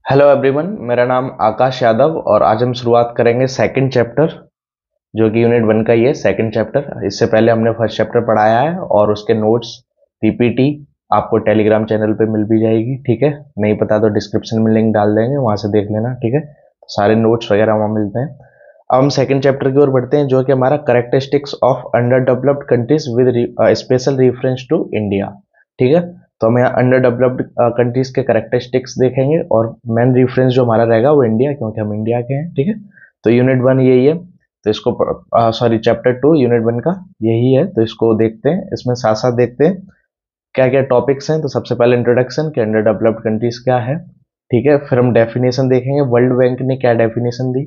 Hello everyone, मेरा नाम आकाश यादव और आज हम शुरुआत करेंगे सेकंड चैप्टर जो कि यूनिट 1 का ही है। सेकंड चैप्टर, इससे पहले हमने फर्स्ट चैप्टर पढ़ाया है और उसके नोट्स पीपीटी आपको टेलीग्राम चैनल पे मिल भी जाएगी। ठीक है, नहीं पता तो डिस्क्रिप्शन में लिंक डाल देंगे, वहां से देख लेना। ठीक है, तो सारे नोट्स वगैरह वहाँ मिलते हैं। अब हम सेकंड चैप्टर की ओर बढ़ते हैं जो कि हमारा characteristics of under developed countries with special reference to India. ठीक है, तो हम यहाँ अंडर डेवलप्ड कंट्रीज के करेक्टरिस्टिक्स देखेंगे और मेन रेफरेंस जो हमारा रहेगा वो इंडिया, क्योंकि हम इंडिया के हैं। ठीक है, तो यूनिट 1 यही है, तो इसको सॉरी चैप्टर 2 यूनिट 1 का यही है, तो इसको देखते हैं। इसमें साथ साथ देखते हैं क्या क्या टॉपिक्स हैं। तो सबसे पहले इंट्रोडक्शन कि अंडर डेवलप्ड कंट्रीज क्या है। ठीक है, फिर हम डेफिनेशन देखेंगे, वर्ल्ड बैंक ने क्या डेफिनेशन दी।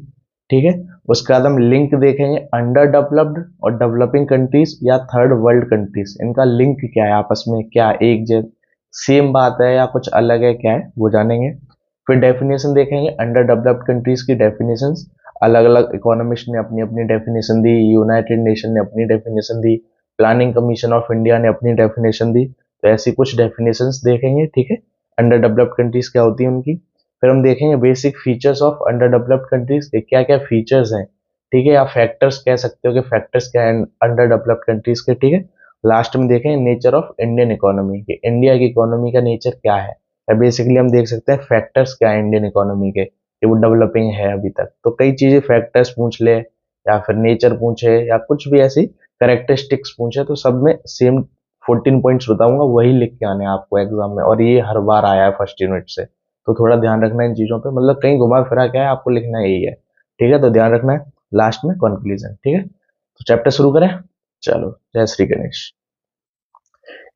ठीक है, उसके बाद हम लिंक देखेंगे अंडर डेवलप्ड और डेवलपिंग कंट्रीज या थर्ड वर्ल्ड कंट्रीज, इनका लिंक क्या है आपस में, क्या एक जैसे सेम बात है या कुछ अलग है, क्या है वो जानेंगे। फिर डेफिनेशन देखेंगे अंडर डेवलप्ड कंट्रीज की डेफिनेशंस, अलग अलग इकोनॉमिस्ट ने अपनी अपनी डेफिनेशन दी, यूनाइटेड नेशन ने अपनी definition the, planning commission of India ने अपनी डेफिनेशन दी। तो ऐसी कुछ डेफिनेशंस देखेंगे। ठीक है, अंडर डेवलप्ड कंट्रीज क्या होती है उनकी। फिर हम देखेंगे basic features of under developed countries के क्या क्या फीचर्स हैं। ठीक है, या फैक्टर्स कह सकते हो कि फैक्टर्स क्या है अंडर डेवलप्ड कंट्रीज के। ठीक है, लास्ट में देखेंगे नेचर ऑफ इंडियन इकोनॉमी कि इंडिया की इकोनॉमी का नेचर क्या है, या बेसिकली हम देख सकते हैं फैक्टर्स क्या है इंडियन इकोनॉमी के कि वो डेवलपिंग है अभी तक। तो कई चीजें फैक्टर्स पूछ ले या फिर नेचर पूछे या कुछ भी ऐसी करेक्टरिस्टिक्स पूछे, तो सब में सेम 14 पॉइंट्स बताऊंगा, वही लिख के आने हैं आपको एग्जाम में, और ये हर बार आया है फर्स्ट यूनिट से। तो थोड़ा ध्यान रखना इन चीजों पे, मतलब कहीं घुमा फिरा क्या है आपको लिखना यही है। ठीक है, तो ध्यान रखना है। लास्ट में कंक्लूजन। ठीक है, तो चैप्टर शुरू करें। चलो, जय श्री गणेश।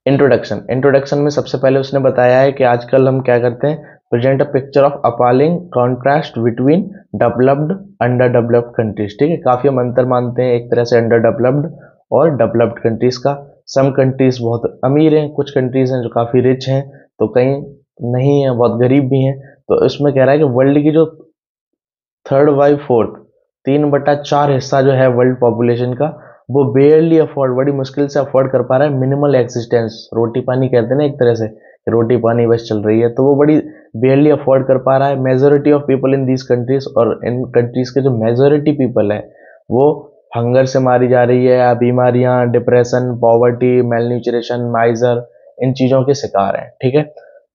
इंट्रोडक्शन, इंट्रोडक्शन में सबसे पहले उसने बताया है कि आजकल हम क्या करते हैं, present a picture of appalling contrast between developed under developed countries. ठीक है, काफी हम अंतर मानते हैं एक तरह से अंडर डेवलप्ड और डेवलप्ड कंट्रीज का। सम कंट्रीज बहुत अमीर हैं, कुछ कंट्रीज हैं जो काफी रिच हैं, तो कहीं नहीं है, बहुत गरीब भी हैं। तो इसमें कह रहा है कि वर्ल्ड की जो थर्ड बाई फोर्थ 3/4 हिस्सा जो है वर्ल्ड पॉपुलेशन का, वो बेयरली अफोर्ड, बड़ी मुश्किल से अफोर्ड कर पा रहा है मिनिमल एक्सिस्टेंस, रोटी पानी कहते हैं ना एक तरह से, रोटी पानी बस चल रही है, तो वो बड़ी बेयरली अफोर्ड कर पा रहा है। Majority of people in these countries, और इन कंट्रीज के जो मेजोरिटी पीपल है वो हंगर से मारी जा रही है, या बीमारियां, डिप्रेशन, पॉवर्टी, मेलन्यूट्रिशन, माइजर, इन चीजों के शिकार हैं। ठीक है,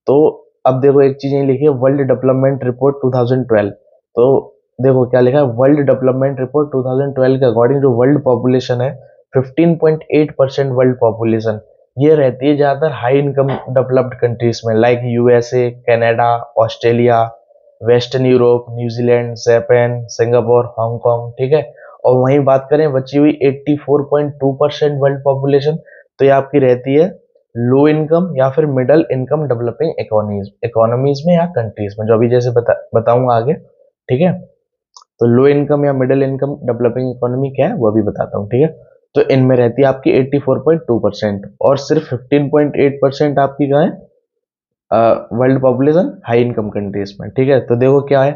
तो अब देखो एक चीज ये लिखी है, वर्ल्ड डेवलपमेंट रिपोर्ट 2012। तो देखो क्या लिखा है, वर्ल्ड डेवलपमेंट रिपोर्ट 2012 के अकॉर्डिंग जो वर्ल्ड पॉपुलेशन है 15.8% वर्ल्ड पॉपुलेशन, ये रहती है ज्यादातर हाई इनकम डेवलप्ड कंट्रीज में, like USA, Canada, Australia, western Europe, New Zealand, Japan, Singapore, Hong Kong. ठीक है, और वहीं बात करें बची हुई 84.2% वर्ल्ड पॉपुलेशन, तो ये आपकी रहती है लो इनकम या फिर मिडल इनकम डेवलपिंग इकोनॉमीज में या कंट्रीज में, जो अभी जैसे बताऊंगा आगे। ठीक है, तो लो इनकम या मिडिल इनकम डेवलपिंग इकोनॉमी क्या है वो भी बताता हूँ। ठीक है, तो इनमें रहती है आपकी 84.2%, और सिर्फ 15.8% आपकी क्या है world population high income countries में। ठीक है, तो देखो क्या है,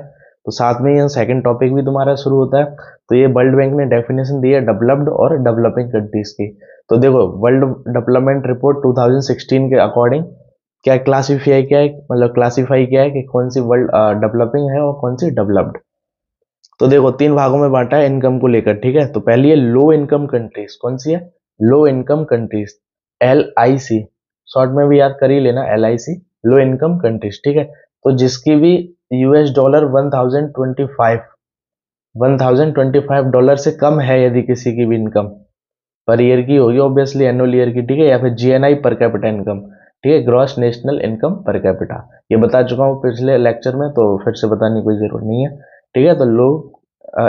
तो साथ में ये सेकंड टॉपिक भी तुम्हारा शुरू होता है। तो ये वर्ल्ड बैंक ने डेफिनेशन दी है डेवलप्ड और डेवलपिंग कंट्रीज की। तो देखो वर्ल्ड डेवलपमेंट रिपोर्ट 2016 के अकॉर्डिंग क्या क्लासीफाई क्या है, मतलब क्लासीफाई क्या है कि कौन सी वर्ल्ड डेवलपिंग है और कौन सी डेवलप्ड। तो देखो तीन भागों में बांटा है इनकम को लेकर। ठीक है, तो पहली है लो इनकम कंट्रीज, कौन सी है, low income countries, LIC, short में भी याद कर ही लेना LIC, लो इनकम कंट्रीज। ठीक है, तो जिसकी भी $1025 $1025 से कम है यदि किसी की भी इनकम, पर ईयर की होगी ऑब्वियसली, एनुअल ईयर की। ठीक है, या फिर GNI पर कैपिटा इनकम। ठीक है, gross national income per capita, ये बता चुका हूँ पिछले लेक्चर में, तो फिर से बताने की कोई जरूरत नहीं है। ठीक है, तो लो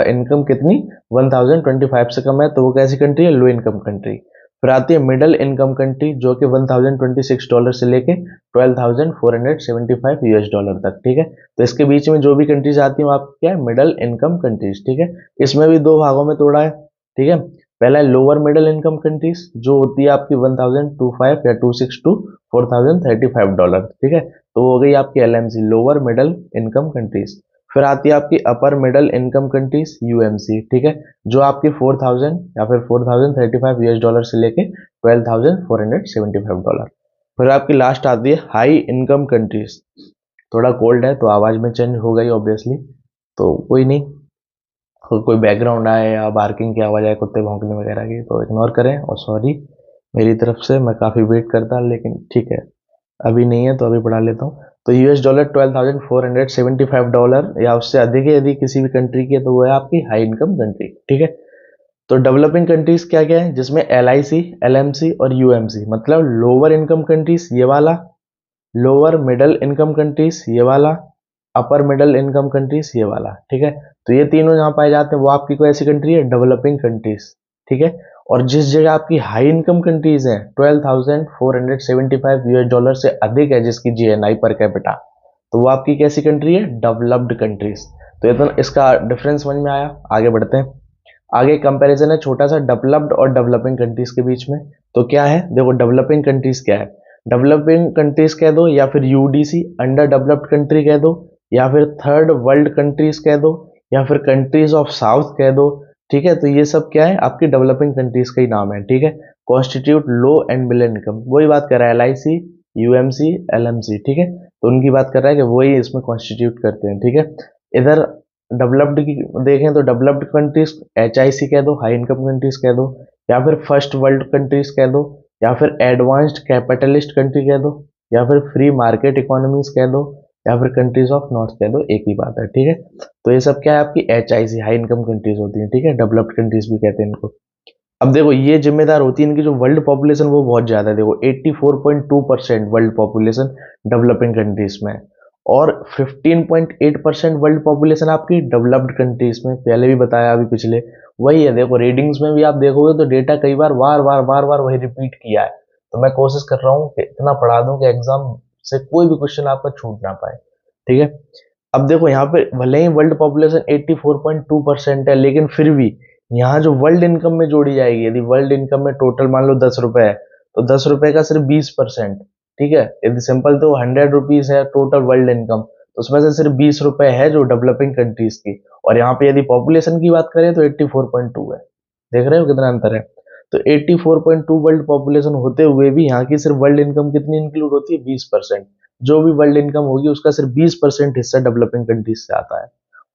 इनकम कितनी 1025 से कम है, तो वो कैसी कंट्री है, लो इनकम कंट्री। फिर आती है मिडल इनकम कंट्री जो कि $1026 से लेके $12,475 तक। ठीक है, तो इसके बीच में जो भी कंट्रीज आती हैं वो आपकी क्या है, मिडल इनकम कंट्रीज। ठीक है, इसमें भी दो भागों में तोड़ा है। ठीक है, पहला है लोअर मिडिल इनकम कंट्रीज जो होती है आपकी 1025 या 26 टू $4,035। ठीक है, तो वो हो गई आपकी LMC, lower middle income countries. फिर आती है आपकी upper middle income countries, UMC। ठीक है, जो आपकी 4000 या फिर $4,035 से लेके $12,475। फिर आपकी लास्ट आती है हाई इनकम कंट्रीज, थोड़ा कोल्ड है तो आवाज़ में चेंज हो गई ऑब्वियसली, तो कोई नहीं, कोई बैकग्राउंड आए या बार्किंग की आवाज़ आए कुत्ते भौंकने वगैरह की तो इग्नोर करें, और सॉरी मेरी तरफ से, मैं काफ़ी वेट करता लेकिन ठीक है, अभी नहीं है तो अभी बढ़ा लेता हूँ। तो यूएस डॉलर $12,475 या उससे अधिक है यदि किसी भी कंट्री की है तो वो है आपकी हाई इनकम कंट्री, ठीक है। तो डेवलपिंग कंट्रीज क्या क्या है, जिसमें LIC, LMC और UMC, मतलब लोअर इनकम कंट्रीज ये वाला, लोअर मिडल इनकम कंट्रीज ये वाला, अपर मिडल इनकम कंट्रीज ये वाला, ठीक है। तो ये तीनों जहाँ पाए जाते हैं वो आपकी कोई ऐसी कंट्री है, डेवलपिंग कंट्रीज, ठीक है। और जिस जगह आपकी हाई इनकम कंट्रीज हैं, $12,475 से अधिक है जिसकी GNI पर कैपिटा, तो वो आपकी कैसी कंट्री है, डेवलप्ड कंट्रीज। तो ये तो इसका डिफरेंस समझ में आया। आगे बढ़ते हैं। आगे कंपैरिजन है छोटा सा डेवलप्ड और डेवलपिंग कंट्रीज के बीच में। तो क्या है, देखो डेवलपिंग कंट्रीज क्या है, डेवलपिंग कंट्रीज कह दो या फिर UDC अंडर डेवलप्ड कंट्री कह दो, या फिर थर्ड वर्ल्ड कंट्रीज कह दो, या फिर कंट्रीज ऑफ साउथ कह दो, ठीक है। तो ये सब क्या है, आपकी डेवलपिंग कंट्रीज का ही नाम है, ठीक है। Constitute low and middle income, वही बात कर रहा है, LIC, UMC, LMC, ठीक है। तो उनकी बात कर रहा है कि वही इसमें कॉन्स्टिट्यूट करते हैं, ठीक है। इधर डेवलप्ड की देखें तो डेवलप्ड कंट्रीज HIC कह दो, हाई इनकम कंट्रीज कह दो, या फिर फर्स्ट वर्ल्ड कंट्रीज कह दो, या फिर एडवांस्ड कैपिटलिस्ट कंट्री कह दो, या फिर फ्री मार्केट इकोनॉमीज कह दो, या फिर कंट्रीज ऑफ नॉर्थ कह दो, एक ही बात है, ठीक है। तो ये सब क्या है, आपकी HIC हाई इनकम कंट्रीज होती है, ठीक है। डेवलप्ड कंट्रीज भी कहते हैं इनको। अब देखो ये जिम्मेदार होती है इनकी जो वर्ल्ड पॉपुलेशन वो बहुत ज्यादा है, देखो 84.2% वर्ल्ड पॉपुलेशन डेवलपिंग कंट्रीज में, और 15.8% वर्ल्ड पॉपुलेशन आपकी डेवलप्ड कंट्रीज में, पहले भी बताया अभी पिछले, वही है। देखो रीडिंग्स में भी आप देखोगे तो डेटा कई बार बार वही रिपीट किया है। तो मैं कोशिश कर रहा हूँ कि इतना पढ़ा दूं कि एग्जाम से कोई भी क्वेश्चन आपका छूट ना पाए, ठीक है। अब देखो यहाँ पे भले ही वर्ल्ड पॉपुलेशन 84.2% है, लेकिन फिर भी यहाँ जो वर्ल्ड इनकम में जोड़ी जाएगी, यदि वर्ल्ड इनकम में टोटल मान लो 10 रुपए है, तो 10 रुपए का सिर्फ 20%, ठीक है। यदि सिंपल तो 100 रुपीज है टोटल वर्ल्ड इनकम, तो उसमें से सिर्फ 20 रुपए है जो डेवलपिंग कंट्रीज की, और यहाँ पे यदि पॉपुलेशन की बात करें तो 84.2 है। देख रहे हो कितना अंतर है। तो 84.2 वर्ल्ड पॉपुलेशन होते हुए भी यहाँ की सिर्फ वर्ल्ड इनकम कितनी इंक्लूड होती है, 20%। जो भी वर्ल्ड इनकम होगी उसका सिर्फ 20% हिस्सा डेवलपिंग कंट्रीज से आता है,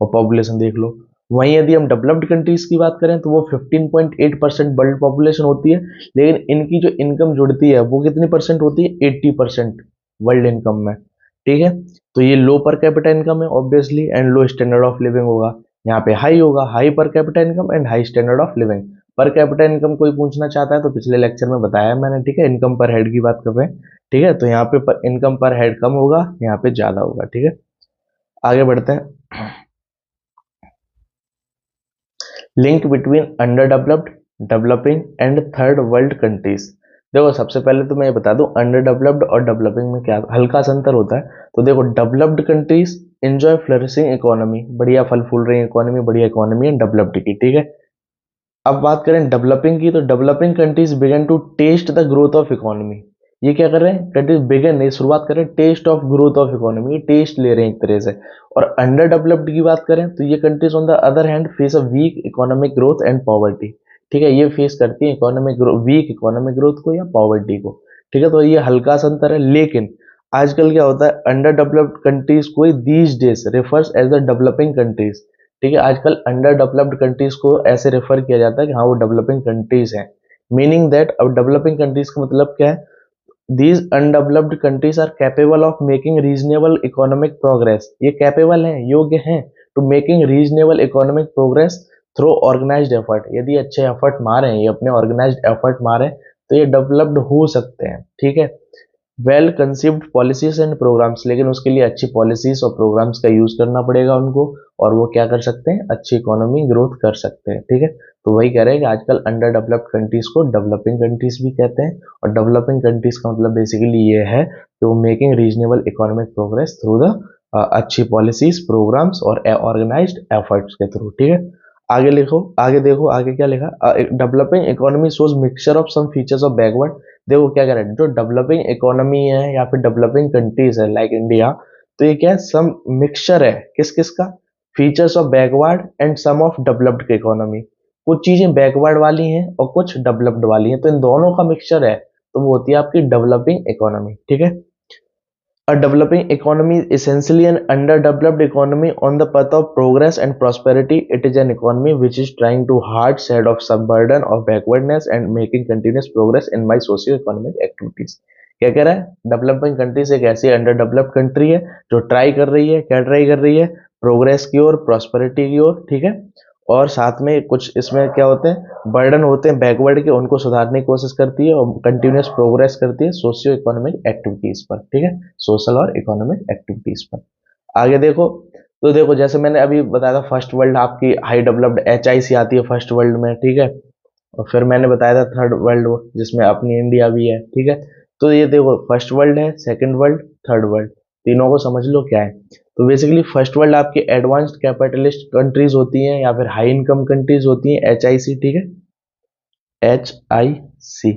और पॉपुलेशन देख लो। वहीं यदि हम डेवलप्ड कंट्रीज की बात करें तो वो 15.8% वर्ल्ड पॉपुलेशन होती है, लेकिन इनकी जो इनकम जुड़ती है वो कितनी परसेंट होती है, 80% वर्ल्ड इनकम में, ठीक है। तो ये लो पर कैपिटा इनकम है obviously, and low standard of living होगा। यहाँ पे हाई होगा, हाई पर capita income and high standard of living. पर कैपिटा इनकम कोई पूछना चाहता है तो पिछले लेक्चर में बताया मैंने, ठीक है। इनकम पर हेड की बात कर रहे हैं, ठीक है। तो यहाँ पे इनकम पर हेड कम होगा, यहाँ पे ज्यादा होगा, ठीक है। आगे बढ़ते हैं। Link between under developed, developing and third world countries. देखो सबसे पहले तो मैं ये बता दूं अंडर डेवलप्ड और डेवलपिंग में क्या हल्का सा अंतर होता है। तो देखो developed countries enjoy flourishing economy, बढ़िया फल फूल रही इकोनॉमी, बढ़िया इकोनॉमी है डेवलप्ड की, ठीक है। अब बात करें डेवलपिंग की, तो developing countries begin to test the growth of economy. ये क्या कर रहे हैं, कंट्रीज बिगन नहीं, शुरुआत कर रहे हैं test of growth of economy, ये टेस्ट ले रहे हैं एक तरह से। और अंडर डेवलप्ड की बात करें तो ये countries on the other hand face a weak economic growth and poverty, ठीक है। ये फेस करती है इकोनॉमिक वीक इकोनॉमिक ग्रोथ को या पॉवर्टी को, ठीक है। तो ये हल्का सा अंतर है, लेकिन आजकल क्या होता है, अंडर डेवलप्ड कंट्रीज को these days refers as the developing countries, ठीक है। आजकल अंडर डेवलप्ड कंट्रीज को ऐसे रेफर किया जाता है कि हाँ वो डेवलपिंग कंट्रीज हैं, मीनिंग दैट अब डेवलपिंग कंट्रीज का मतलब क्या है, these undeveloped countries are capable of making reasonable economic progress, ये कैपेबल हैं, योग्य हैं to making reasonable economic progress through organised effort. यदि अच्छे एफर्ट मारे, ये अपने ऑर्गेनाइज्ड एफर्ट मारे तो ये डेवलप्ड हो सकते हैं, ठीक है। Well conceived policies and programmes, लेकिन उसके लिए अच्छी पॉलिसीज और प्रोग्राम्स का यूज करना पड़ेगा उनको, और वो क्या कर सकते हैं, अच्छी इकोनॉमी ग्रोथ कर सकते हैं, ठीक है। तो वही कह रहे हैं कि आजकल अंडर डेवलप्ड कंट्रीज को डेवलपिंग कंट्रीज भी कहते हैं, और डेवलपिंग कंट्रीज का मतलब बेसिकली ये है कि वो making reasonable economic progress through the अच्छी पॉलिसीज, प्रोग्राम्स और ऑर्गेनाइज्ड एफर्ट्स के थ्रू, ठीक है। आगे लिखो, आगे देखो, आगे क्या लिखा, developing economy shows mixture of some features of backward. देखो क्या कह रहे हैं, जो डेवलपिंग इकोनॉमी है या फिर डेवलपिंग कंट्रीज है लाइक इंडिया, तो ये क्या है, सम मिक्सचर है किस किस का, features of backward and some of developed economy. कुछ चीजें बैकवर्ड वाली हैं और कुछ डेवलप्ड वाली हैं, तो इन दोनों का मिक्सचर है, तो वो होती है आपकी डेवलपिंग इकोनॉमी, ठीक है। A developing economy is essentially an underdeveloped economy on the path of progress and prosperity. It is an economy which is trying to hard side of some burden of backwardness and making continuous progress in my socio-economic activities. क्या कह रहा है, developing countries एक ऐसी under developed country है जो try कर रही है, क्या ट्राई कर रही है, प्रोग्रेस की ओर, प्रॉस्पेरिटी की ओर, ठीक है, और साथ में कुछ इसमें क्या होते हैं, बर्डन होते हैं बैकवर्ड के, उनको सुधारने की कोशिश करती है और कंटिन्यूस प्रोग्रेस करती है सोशियो इकोनॉमिक एक्टिविटीज पर, ठीक है, सोशल और इकोनॉमिक एक्टिविटीज पर। आगे देखो, तो देखो जैसे मैंने अभी बताया था फर्स्ट वर्ल्ड आपकी हाई डेवलप्ड HIC आती है फर्स्ट वर्ल्ड में, ठीक है, और फिर मैंने बताया था थर्ड वर्ल्ड जिसमें अपनी इंडिया भी है, ठीक है। तो ये देखो फर्स्ट वर्ल्ड है, सेकंड वर्ल्ड, थर्ड वर्ल्ड, तीनों को समझ लो क्या है। तो बेसिकली फर्स्ट वर्ल्ड आपकी एडवांस्ड कैपिटलिस्ट कंट्रीज होती हैं या फिर हाई इनकम कंट्रीज होती हैं, HIC, ठीक है, HIC,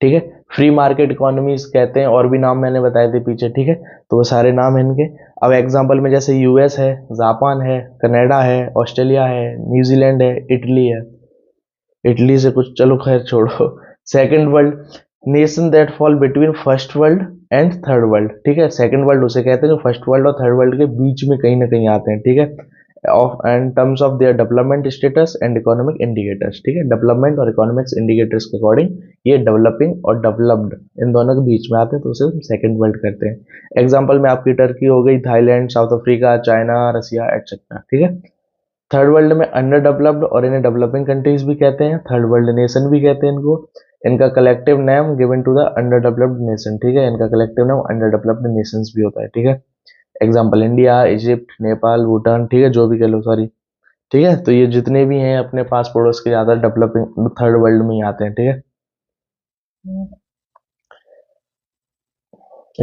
ठीक है, फ्री मार्केट इकोनॉमीज कहते हैं, और भी नाम मैंने बताए थे पीछे, ठीक है, तो वो सारे नाम हैं इनके। अब एग्जांपल में जैसे US है, जापान है, कनाडा है, ऑस्ट्रेलिया है, न्यूजीलैंड है, इटली है, इटली से कुछ चलो खैर छोड़ो। Second world, nation that fall between first world and third world, ठीक है, सेकंड वर्ल्ड उसे कहते हैं जो फर्स्ट वर्ल्ड और थर्ड वर्ल्ड के बीच में कहीं ना कहीं आते हैं, ठीक है, of and terms of their development status and economic indicators, ठीक है, डेवलपमेंट और इकोनॉमिक्स इंडिकेटर्स के अकॉर्डिंग ये डेवलपिंग और डेवलप्ड इन दोनों के बीच में आते हैं, तो उसे हम सेकंड वर्ल्ड करते हैं। एग्जाम्पल में आपकी टर्की हो गई, थाईलैंड, साउथ अफ्रीका, चाइना, रसिया एटसेट्रा, ठीक है। थर्ड वर्ल्ड में अंडर डेवलप्ड और इन्हें डेवलपिंग कंट्रीज भी कहते हैं, थर्ड वर्ल्ड नेशन भी कहते हैं इनको, इनका collective name given to the under developed nation, ठीक है, इनका collective name under developed nations भी होता है, ठीक है। Example India, Egypt, Nepal, Bhutan, ठीक है, जो भी कह लो, सॉरी, ठीक है, तो ये जितने भी हैं अपने पास पड़ोस के ज्यादा डेवलपिंग थर्ड वर्ल्ड में ही आते हैं, ठीक है।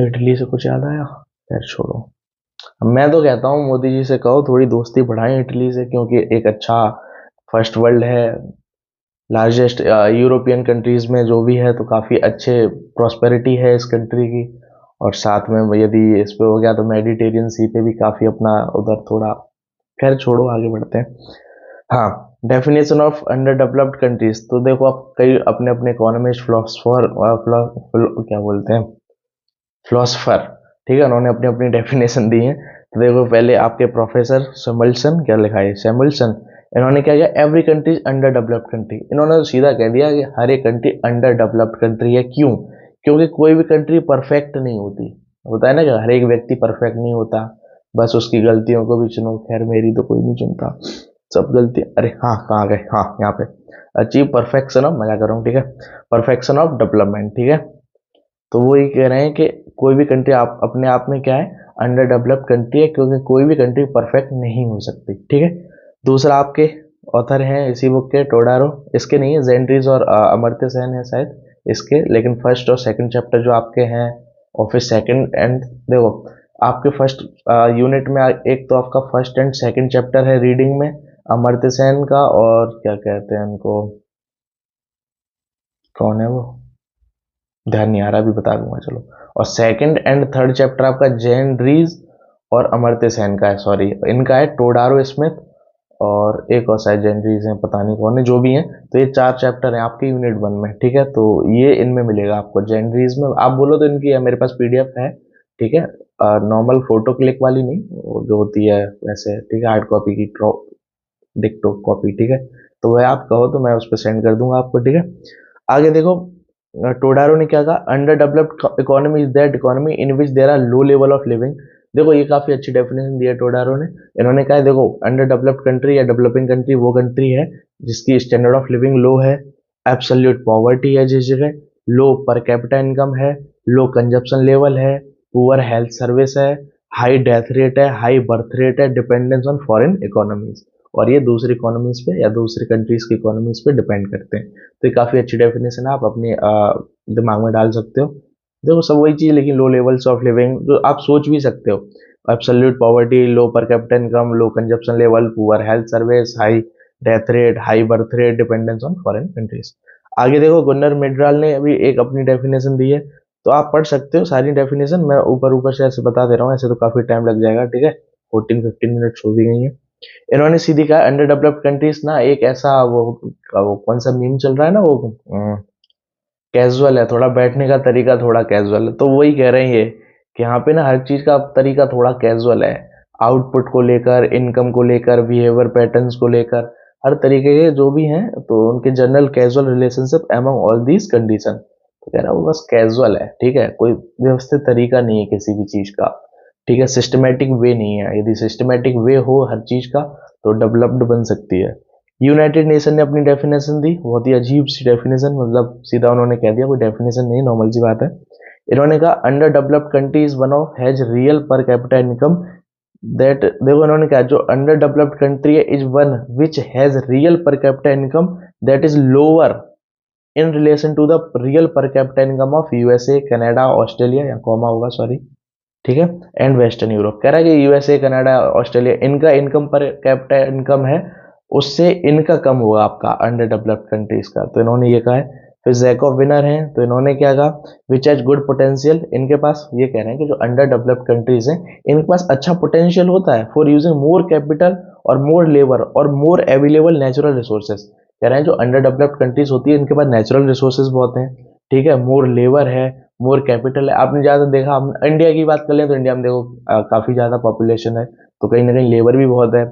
इटली से कुछ याद आया, खैर छोड़ो। मैं तो कहता हूँ मोदी जी से कहो थोड़ी दोस्ती बढ़ाएं इटली से, क्योंकि एक अच्छा फर्स्ट वर्ल्ड है, लार्जेस्ट यूरोपियन कंट्रीज में जो भी है, तो काफ़ी अच्छे प्रॉस्पेरिटी है इस कंट्री की, और साथ में यदि इस पे हो गया तो मेडिटेरियन सी पे भी काफ़ी अपना उधर थोड़ा, खैर छोड़ो आगे बढ़ते हैं। हाँ, definition of under developed countries, तो देखो आप कई अपने अपने इकोनॉमिस्ट फिलोसफर क्या बोलते हैं, फिलोसफर, ठीक है, उन्होंने अपनी अपनी डेफिनेशन दी है। तो देखो पहले आपके प्रोफेसर सैमुअल्सन, क्या लिखा है सैमुअल्सन, इन्होंने क्या किया, every country under developed country, इन्होंने तो सीधा कह दिया कि हर एक कंट्री अंडर डेवलप्ड कंट्री है। क्यों? क्योंकि कोई भी कंट्री परफेक्ट नहीं होती, होता है ना कि हर एक व्यक्ति परफेक्ट नहीं होता, बस उसकी गलतियों को भी चुनो, खैर मेरी तो कोई नहीं चुनता, सब गलती, अरे हाँ कहाँ गए, हाँ यहाँ पे, अचीव परफेक्शन ऑफ, मजा कर रहा हूँ, ठीक है, परफेक्शन ऑफ डेवलपमेंट, ठीक है। तो वो ये कह रहे हैं कि कोई भी कंट्री आप अपने आप में क्या है, अंडर डेवलप्ड कंट्री है, क्योंकि कोई भी कंट्री परफेक्ट नहीं हो सकती, ठीक है। दूसरा आपके ऑथर हैं इसी बुक के, टोडारो, इसके नहीं है, जेंड्रीज और अमर्त्य सेन है शायद इसके, लेकिन फर्स्ट और सेकंड चैप्टर जो आपके हैं, और फिर सेकंड एंड, देखो आपके फर्स्ट यूनिट में एक तो आपका फर्स्ट एंड सेकंड चैप्टर है रीडिंग में अमर्त्य सेन का, और क्या कहते हैं उनको, कौन है वो, ध्यान नहीं आ रहा, अभी बता दूंगा चलो। और सेकंड एंड थर्ड चैप्टर आपका जैन रीज और अमर्त्य सेन का है, सॉरी इनका है टोडारो स्मिथ, और एक और शायद जैन रीज है, पता नहीं कौन है, जो भी है, तो ये 4 चैप्टर हैं आपके यूनिट 1 में, ठीक है, तो ये इनमें मिलेगा आपको, जैन रीज में आप बोलो तो इनकी है, मेरे पास PDF है, ठीक है, नॉर्मल फोटो क्लिक वाली नहीं, वो जो होती है वैसे, ठीक है, हार्ड कॉपी की डिक्टो कॉपी, ठीक है, तो वह आप कहो तो मैं उस पर सेंड कर दूंगा आपको, ठीक है। आगे देखो, टोडारो ने क्या कहा, under developed economy is that economy in which there are low level of living, देखो ये काफी अच्छी डेफिनेशन दी है टोडारो ने। इन्होंने कहा है देखो अंडर डेवलप्ड कंट्री या डेवलपिंग कंट्री वो कंट्री है जिसकी स्टैंडर्ड ऑफ लिविंग लो है, एब्सोल्यूट पॉवर्टी है जिस जगह, लो पर कैपिटा इनकम है, लो कंजप्शन लेवल है, पुअर हेल्थ सर्विस है, हाई डेथ रेट है, हाई बर्थ रेट है, डिपेंडेंस ऑन फॉरेन इकोनॉमीज, और ये दूसरी इकोनॉमीज पे या दूसरी कंट्रीज की इकोनॉमीज पे डिपेंड करते हैं। तो ये काफ़ी अच्छी डेफिनेशन है, आप अपने दिमाग में डाल सकते हो। देखो सब वही चीज़, लेकिन लो लेवल्स ऑफ लिविंग जो आप सोच भी सकते हो, absolute poverty, low per capita income, low consumption level, poor health service, high death rate, high birth rate, dependence on foreign countries. आगे देखो गुन्नर मिडराल ने अभी एक अपनी डेफिनेशन दी है, तो आप पढ़ सकते हो सारी डेफिनेशन, मैं ऊपर ऊपर से ऐसे बता दे रहा हूँ, ऐसे तो काफ़ी टाइम लग जाएगा, ठीक है, 14-15 मिनट हो भी गई है। इन्होंने सीधी कहा अंडर डेवलप्ड कंट्रीज ना एक ऐसा वो कौन सा मीम चल रहा है ना, वो कैजुअल है थोड़ा, बैठने का तरीका थोड़ा कैजुअल है, तो वही कह रहे हैं ये कि यहाँ पे ना हर चीज़ का तरीका थोड़ा कैजुअल है, आउटपुट को लेकर, इनकम को लेकर, बिहेवियर पैटर्न्स को लेकर, हर तरीके के जो भी हैं, तो उनके general casual relationship among all these condition. तो कह रहा है वो बस कैजुअल है, ठीक है, कोई व्यवस्थित तरीका नहीं है किसी भी चीज़ का, ठीक है, सिस्टमेटिक वे नहीं है। यदि सिस्टमेटिक वे हो हर चीज़ का तो डेवलप्ड बन सकती है। यूनाइटेड नेशन ने अपनी डेफिनेशन दी, बहुत ही अजीब सी डेफिनेशन, मतलब सीधा उन्होंने कह दिया, कोई डेफिनेशन नहीं, नॉर्मल सी बात है। इन्होंने कहा under developed country is one of has real per capita income that, देखो इन्होंने कहा जो अंडर डेवलप्ड कंट्री है is one which has real per capita income that is lower in relation to the real per capita income of USA, Canada, Australia, या comma होगा sorry, ठीक है, and western Europe. कह रहा है कि USA, Canada, Australia, इनका income per capita income है उससे इनका कम होगा आपका अंडर डेवलप्ड कंट्रीज का, तो इन्होंने ये कहा है। फिर जैकब विनर हैं, तो इन्होंने क्या कहा, विच हैज गुड पोटेंशियल, इनके पास ये कह रहे हैं कि जो अंडर डेवलप्ड कंट्रीज हैं इनके पास अच्छा पोटेंशियल होता है फॉर यूजिंग मोर कैपिटल और मोर लेबर और मोर अवेलेबल नेचुरल रिसोर्सेज। कह रहे हैं जो अंडर डेवलप्ड कंट्रीज होती है इनके पास नेचुरल रिसोर्सेज बहुत हैं, ठीक है, मोर लेबर है, मोर कैपिटल है। आपने ज़्यादा देखा, हम इंडिया की बात कर लें तो इंडिया में देखो काफ़ी ज़्यादा पॉपुलेशन है, तो कहीं ना कहीं लेबर भी बहुत है,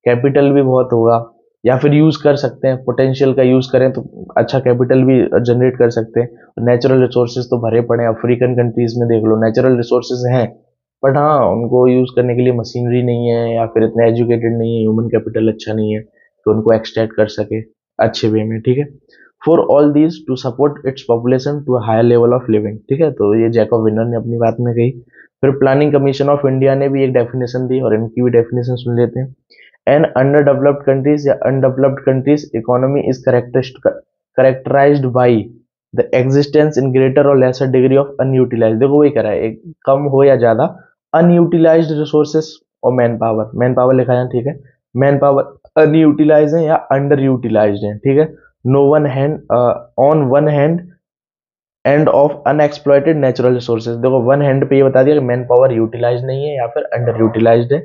कैपिटल भी बहुत होगा, या फिर यूज़ कर सकते हैं, पोटेंशियल का यूज़ करें तो अच्छा कैपिटल भी जनरेट कर सकते हैं। नेचुरल रिसोर्सेज तो भरे पड़े हैं, अफ्रीकन कंट्रीज में देख लो नेचुरल रिसोर्सेज हैं, बट हाँ उनको यूज़ करने के लिए मशीनरी नहीं है, या फिर इतने एजुकेटेड नहीं है, ह्यूमन कैपिटल अच्छा नहीं है तो उनको एक्सट्रैक्ट कर सके अच्छे वे में, ठीक है। For all these to support its population to higher level of living, ठीक है, तो ये जैकब विनर ने अपनी बात में कही। फिर प्लानिंग कमीशन ऑफ इंडिया ने भी एक डेफिनेशन दी, और इनकी भी डेफिनेशन सुन लेते हैं। एन अंडर डेवलप्ड कंट्रीज या undeveloped countries economy is characterised by the existence in greater और लेसर डिग्री ऑफ अनयूटिलाइज, देखो वही कह रहा है, एक कम हो या ज्यादा अनयूटिलाइज्ड रिसोर्सेस और मैन पावर लिखा है, ठीक है, मैन पावर अनयूटिलाइज है या अंडर यूटिलाइज्ड है, ठीक है। No one hand on one hand and of unexploited natural resources, देखो वन हैंड पे ये बता दिया कि मैन पावर यूटिलाइज नहीं है या फिर अंडर यूटिलाइज्ड है।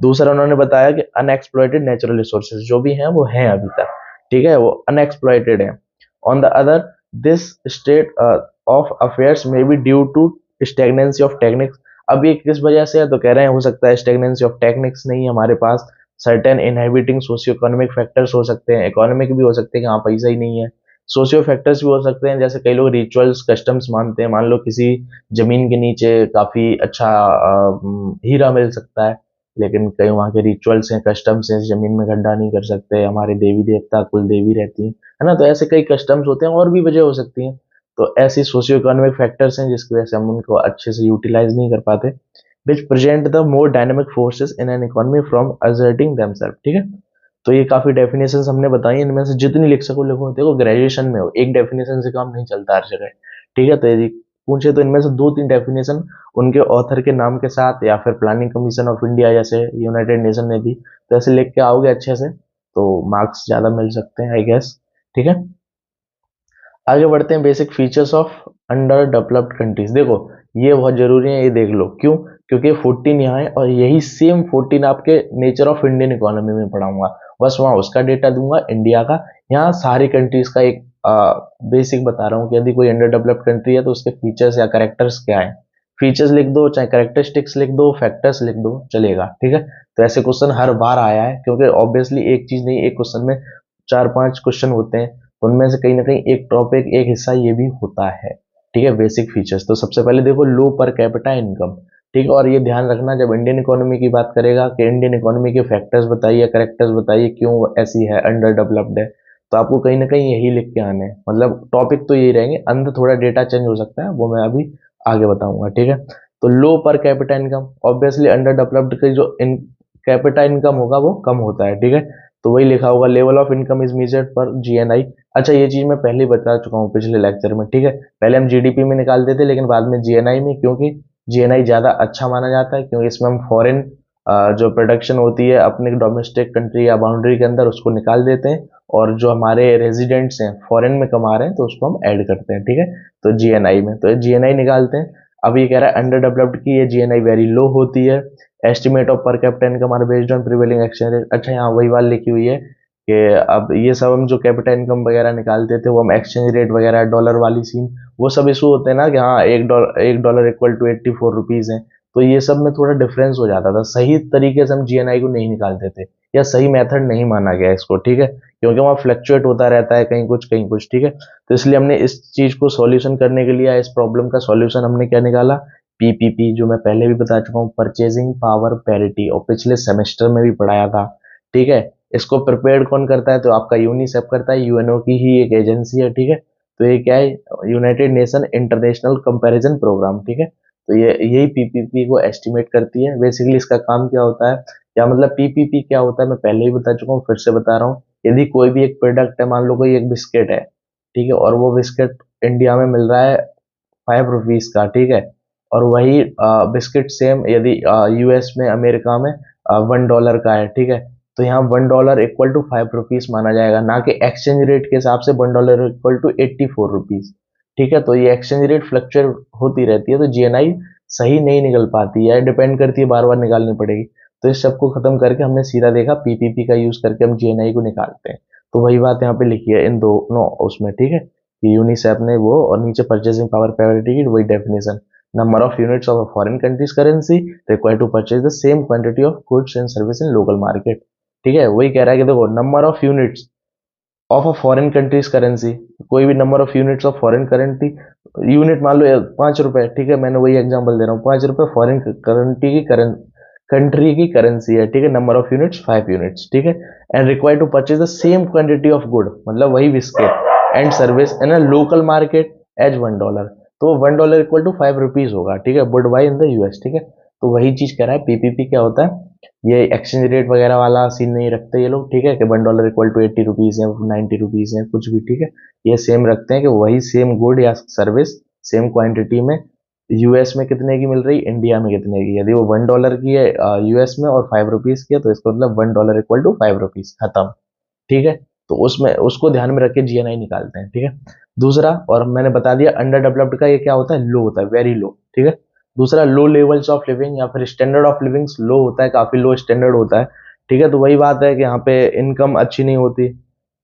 दूसरा उन्होंने बताया कि अनएक्सप्लॉइटेड नेचुरल रिसोर्सेज जो भी हैं वो हैं अभी तक, ठीक है, वो अनएक्सप्लॉइटेड है। On the other this state of affairs में be due to stagnancy of techniques, अब ये किस वजह से है, तो कह रहे हैं हो सकता है स्टेगनेंसी ऑफ टेक्निक्स नहीं है हमारे पास, certain inhibiting socio economic factors हो सकते हैं, इकोनॉमिक भी हो सकते हैं कि हाँ पैसा ही नहीं है, सोशियो फैक्टर्स भी हो सकते हैं, जैसे कई लोग रिचुअल्स कस्टम्स मानते हैं, मान लो किसी जमीन के नीचे काफी अच्छा हीरा मिल सकता है, लेकिन कई वहाँ के रिचुअल्स हैं, कस्टम्स हैं, जमीन में गड्ढा नहीं कर सकते, हमारे देवी देवता कुल देवी रहती है ना, तो ऐसे कई कस्टम्स होते हैं, और भी वजह हो सकती है। तो ऐसी सोशियो इकोनॉमिक फैक्टर्स हैं जिसकी वजह से हम उनको अच्छे से यूटिलाइज नहीं कर पाते, which present the more dynamic forces in an economy from asserting themself, ठीक है। तो ये काफी डेफिनेशन हमने बताई, इनमें से जितनी लिख सको लिखो, देखो ग्रेजुएशन में हो एक डेफिनेशन से काम नहीं चलता हर जगह, ठीक है, तो यदि पूछे तो इनमें से 2-3 डेफिनेशन उनके ऑथर के नाम के साथ, या फिर प्लानिंग कमीशन ऑफ इंडिया जैसे यूनाइटेड नेशन ने दी, तो ऐसे लिख के आओगे अच्छे से तो मार्क्स ज्यादा मिल सकते हैं आई गेस, ठीक है। आगे बढ़ते हैं, basic features of under developed countries, देखो ये बहुत जरूरी है, ये देख लो क्यों, क्योंकि 14 यहाँ है और यही सेम 14 आपके नेचर ऑफ इंडियन इकोनॉमी में पढ़ाऊंगा, बस वहाँ उसका डेटा दूंगा इंडिया का, यहाँ सारी कंट्रीज का एक बेसिक बता रहा हूँ कि यदि कोई अंडर डेवलप्ड कंट्री है तो उसके फीचर्स या करेक्टर्स क्या है, फीचर्स लिख दो, चाहे करेक्टरिस्टिक्स लिख दो, फैक्टर्स लिख दो, चलेगा, ठीक है। तो ऐसे क्वेश्चन हर बार आया है, क्योंकि ऑब्वियसली एक चीज नहीं, एक क्वेश्चन में 4-5 क्वेश्चन होते हैं, उनमें से कहीं ना कहीं एक टॉपिक, एक हिस्सा ये भी होता है, ठीक है। बेसिक फीचर्स, तो सबसे पहले देखो लो पर कैपिटा इनकम, ठीक है, और ये ध्यान रखना जब इंडियन इकोनॉमी की बात करेगा कि इंडियन इकोनॉमी के फैक्टर्स बताइए, करेक्टर्स बताइए क्यों ऐसी है, अंडर डेवलप्ड है, तो आपको कहीं ना कहीं यही लिख के आने हैं, मतलब टॉपिक तो यही रहेंगे, अंदर थोड़ा डेटा चेंज हो सकता है, वो मैं अभी आगे बताऊंगा, ठीक है। तो low per capita income, obviously under developed की जो इन कैपिटा इनकम होगा वो कम होता है, ठीक है, तो वही लिखा होगा level of income is measured पर जीएनआई। अच्छा ये चीज मैं पहले ही बता चुका हूँ पिछले लेक्चर में, ठीक है, पहले हम जीडीपी में निकालते थे लेकिन बाद में जीएनआई में, क्योंकि जीएनआई ज्यादा अच्छा माना जाता है, क्योंकि इसमें हम फॉरेन जो प्रोडक्शन होती है अपने डोमेस्टिक कंट्री या बाउंड्री के अंदर उसको निकाल देते हैं, और जो हमारे रेजिडेंट्स हैं फॉरेन में कमा रहे हैं तो उसको हम ऐड करते हैं, ठीक है, तो जीएनआई में, तो जीएनआई निकालते हैं। अब ये कह रहा है अंडर डेवलप्ड की ये जीएनआई वेरी लो होती है, estimate of per capita income are based on prevailing exchange rate, अच्छा यहाँ वही बात लिखी हुई है कि अब ये सब हम जो कैपिटल इनकम वगैरह निकालते थे वो हम एक्सचेंज रेट वगैरह डॉलर वाली सीन वो सब इशू होते हैं ना कि हाँ $1 इक्वल टू 84 रुपीज़ है। तो ये सब में थोड़ा डिफरेंस हो जाता था, सही तरीके से हम जीएनआई को नहीं निकालते थे या सही मेथड नहीं माना गया इसको, ठीक है, क्योंकि वहाँ फ्लक्चुएट होता रहता है कहीं कुछ, ठीक है। तो इसलिए हमने इस चीज़ को सॉल्यूशन करने के लिए, इस प्रॉब्लम का सॉल्यूशन हमने क्या निकाला, पीपीपी, जो मैं पहले भी बता चुका हूँ, परचेजिंग पावर पैरिटी, और पिछले सेमेस्टर में भी पढ़ाया था, ठीक है। इसको प्रिपेयर कौन करता है, तो आपका यूनिसेफ करता है, यूएनओ की ही एक एजेंसी है, ठीक है। तो ये क्या है, United Nation international comparison programme, ठीक है। तो ये यही पीपीपी को एस्टिमेट करती है। बेसिकली इसका काम क्या होता है, क्या मतलब पीपीपी क्या होता है, मैं पहले ही बता चुका हूँ, फिर से बता रहा हूँ। यदि कोई भी एक प्रोडक्ट है, मान लो कोई एक बिस्किट है, ठीक है, और वो बिस्किट इंडिया में मिल रहा है 5 रुपीज का, ठीक है, और वही बिस्किट सेम यदि यूएस में, अमेरिका में $1 का है, ठीक है, तो यहाँ $1 इक्वल टू 5 रुपीज माना जाएगा, ना कि एक्सचेंज रेट के हिसाब से $1 इक्वल टू 84 रुपीज, ठीक है। तो ये एक्सचेंज रेट फ्लक्चुएट होती रहती है, तो जीएनआई सही नहीं निकल पाती है, डिपेंड करती है, बार बार निकालनी पड़ेगी। तो इस सब को खत्म करके हमने सीधा देखा पीपीपी का यूज करके हम जीएनआई को निकालते हैं। तो वही बात यहाँ पे लिखी है इन दोनों उसमें, ठीक है, कि यूनिसेफ ने वो, और नीचे परचेसिंग पावर पैरिटी की वही definition, number of units of a foreign countries currency required to purchase the same quantity of goods and service in local market, ठीक है। वही कह रहा है कि देखो, number of units of a foreign countries currency, कोई भी number of units of foreign currency, unit मान लो 5 रुपए, ठीक है, मैंने वही एग्जांपल दे रहा हूँ, 5 रुपए फॉरेन करेंसी की कंट्री की करेंसी है, ठीक है, नंबर ऑफ यूनिट्स 5 यूनिट्स, ठीक है, and required to purchase the same quantity of good, मतलब वही biscuit and service in a local market as $1, तो $1 इक्वल टू 5 रुपीज होगा, ठीक है, बुड बाई इन द यूएस, ठीक है। तो वही चीज कह रहा है पीपीपी क्या होता है, ये एक्सचेंज रेट वगैरह वाला सीन नहीं रखते ये लोग, ठीक है, कि $1 इक्वल टू 80 रुपीज है, 90 रुपीज है, कुछ भी, ठीक है। ये सेम रखते हैं कि वही सेम गुड या सर्विस सेम क्वांटिटी में यूएस में कितने की मिल रही, इंडिया में कितने की, यदि वो $1 की है यूएस में और 5 रुपीज की है, तो इसका मतलब $1 इक्वल टू 5 रुपीज, खत्म, ठीक है। तो उसमें उसको ध्यान में रख के जीएनआई निकालते हैं, ठीक है। दूसरा, और मैंने बता दिया अंडर डेवलप्ड का ये क्या होता है, लो होता है, वेरी लो, ठीक है। दूसरा, लो लेवल्स ऑफ लिविंग या फिर स्टैंडर्ड ऑफ लिविंग लो होता है, काफी लो स्टैंडर्ड होता है, ठीक है। तो वही बात है कि यहाँ पे इनकम अच्छी नहीं होती,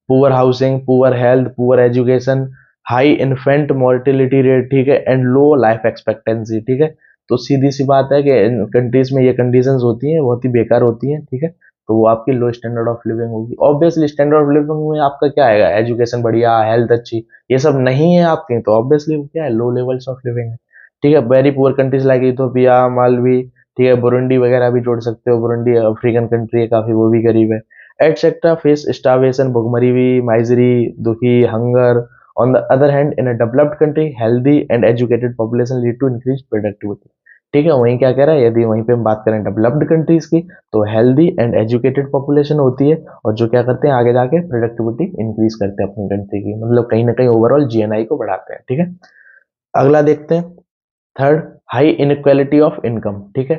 poor housing, poor health, poor education, high infant mortality rate, ठीक है, एंड लो लाइफ एक्सपेक्टेंसी, ठीक है। तो सीधी सी बात है कि इन कंट्रीज में ये कंडीशंस होती हैं, बहुत ही बेकार होती हैं, ठीक है। तो वो आपकी लो स्टैंडर्ड ऑफ लिविंग होगी। ऑब्वियसली स्टैंडर्ड ऑफ लिविंग में आपका क्या आएगा, एजुकेशन बढ़िया, हेल्थ अच्छी, ये सब नहीं है आपके, तो ऑब्वियसली वो क्या है, लो लेवल्स ऑफ लिविंग है, ठीक है। Very poor countries like Ethiopia, Malvi, ठीक है, बुरुंडी वगैरह भी जोड़ सकते हो, बुरुंडी अफ्रीकन कंट्री है काफी, वो भी गरीब है, एटसेट्रा, फेस स्टारवेशन, भुखमरी, माइजरी, दुखी, hunger. On the other hand, in a developed country, healthy and educated population lead to increased productivity, ठीक है। वहीं क्या कह रहा है, यदि वहीं पे हम बात करें डेवलप्ड कंट्रीज की, तो हेल्दी एंड एजुकेटेड पॉपुलेशन होती है, और जो क्या करते हैं आगे जाके प्रोडक्टिविटी इंक्रीज करते हैं अपनी कंट्री की, मतलब कहीं ना कहीं ओवरऑल जीएनआई को बढ़ाते हैं, ठीक है। अगला देखते हैं, third, high inequality of income, ठीक है।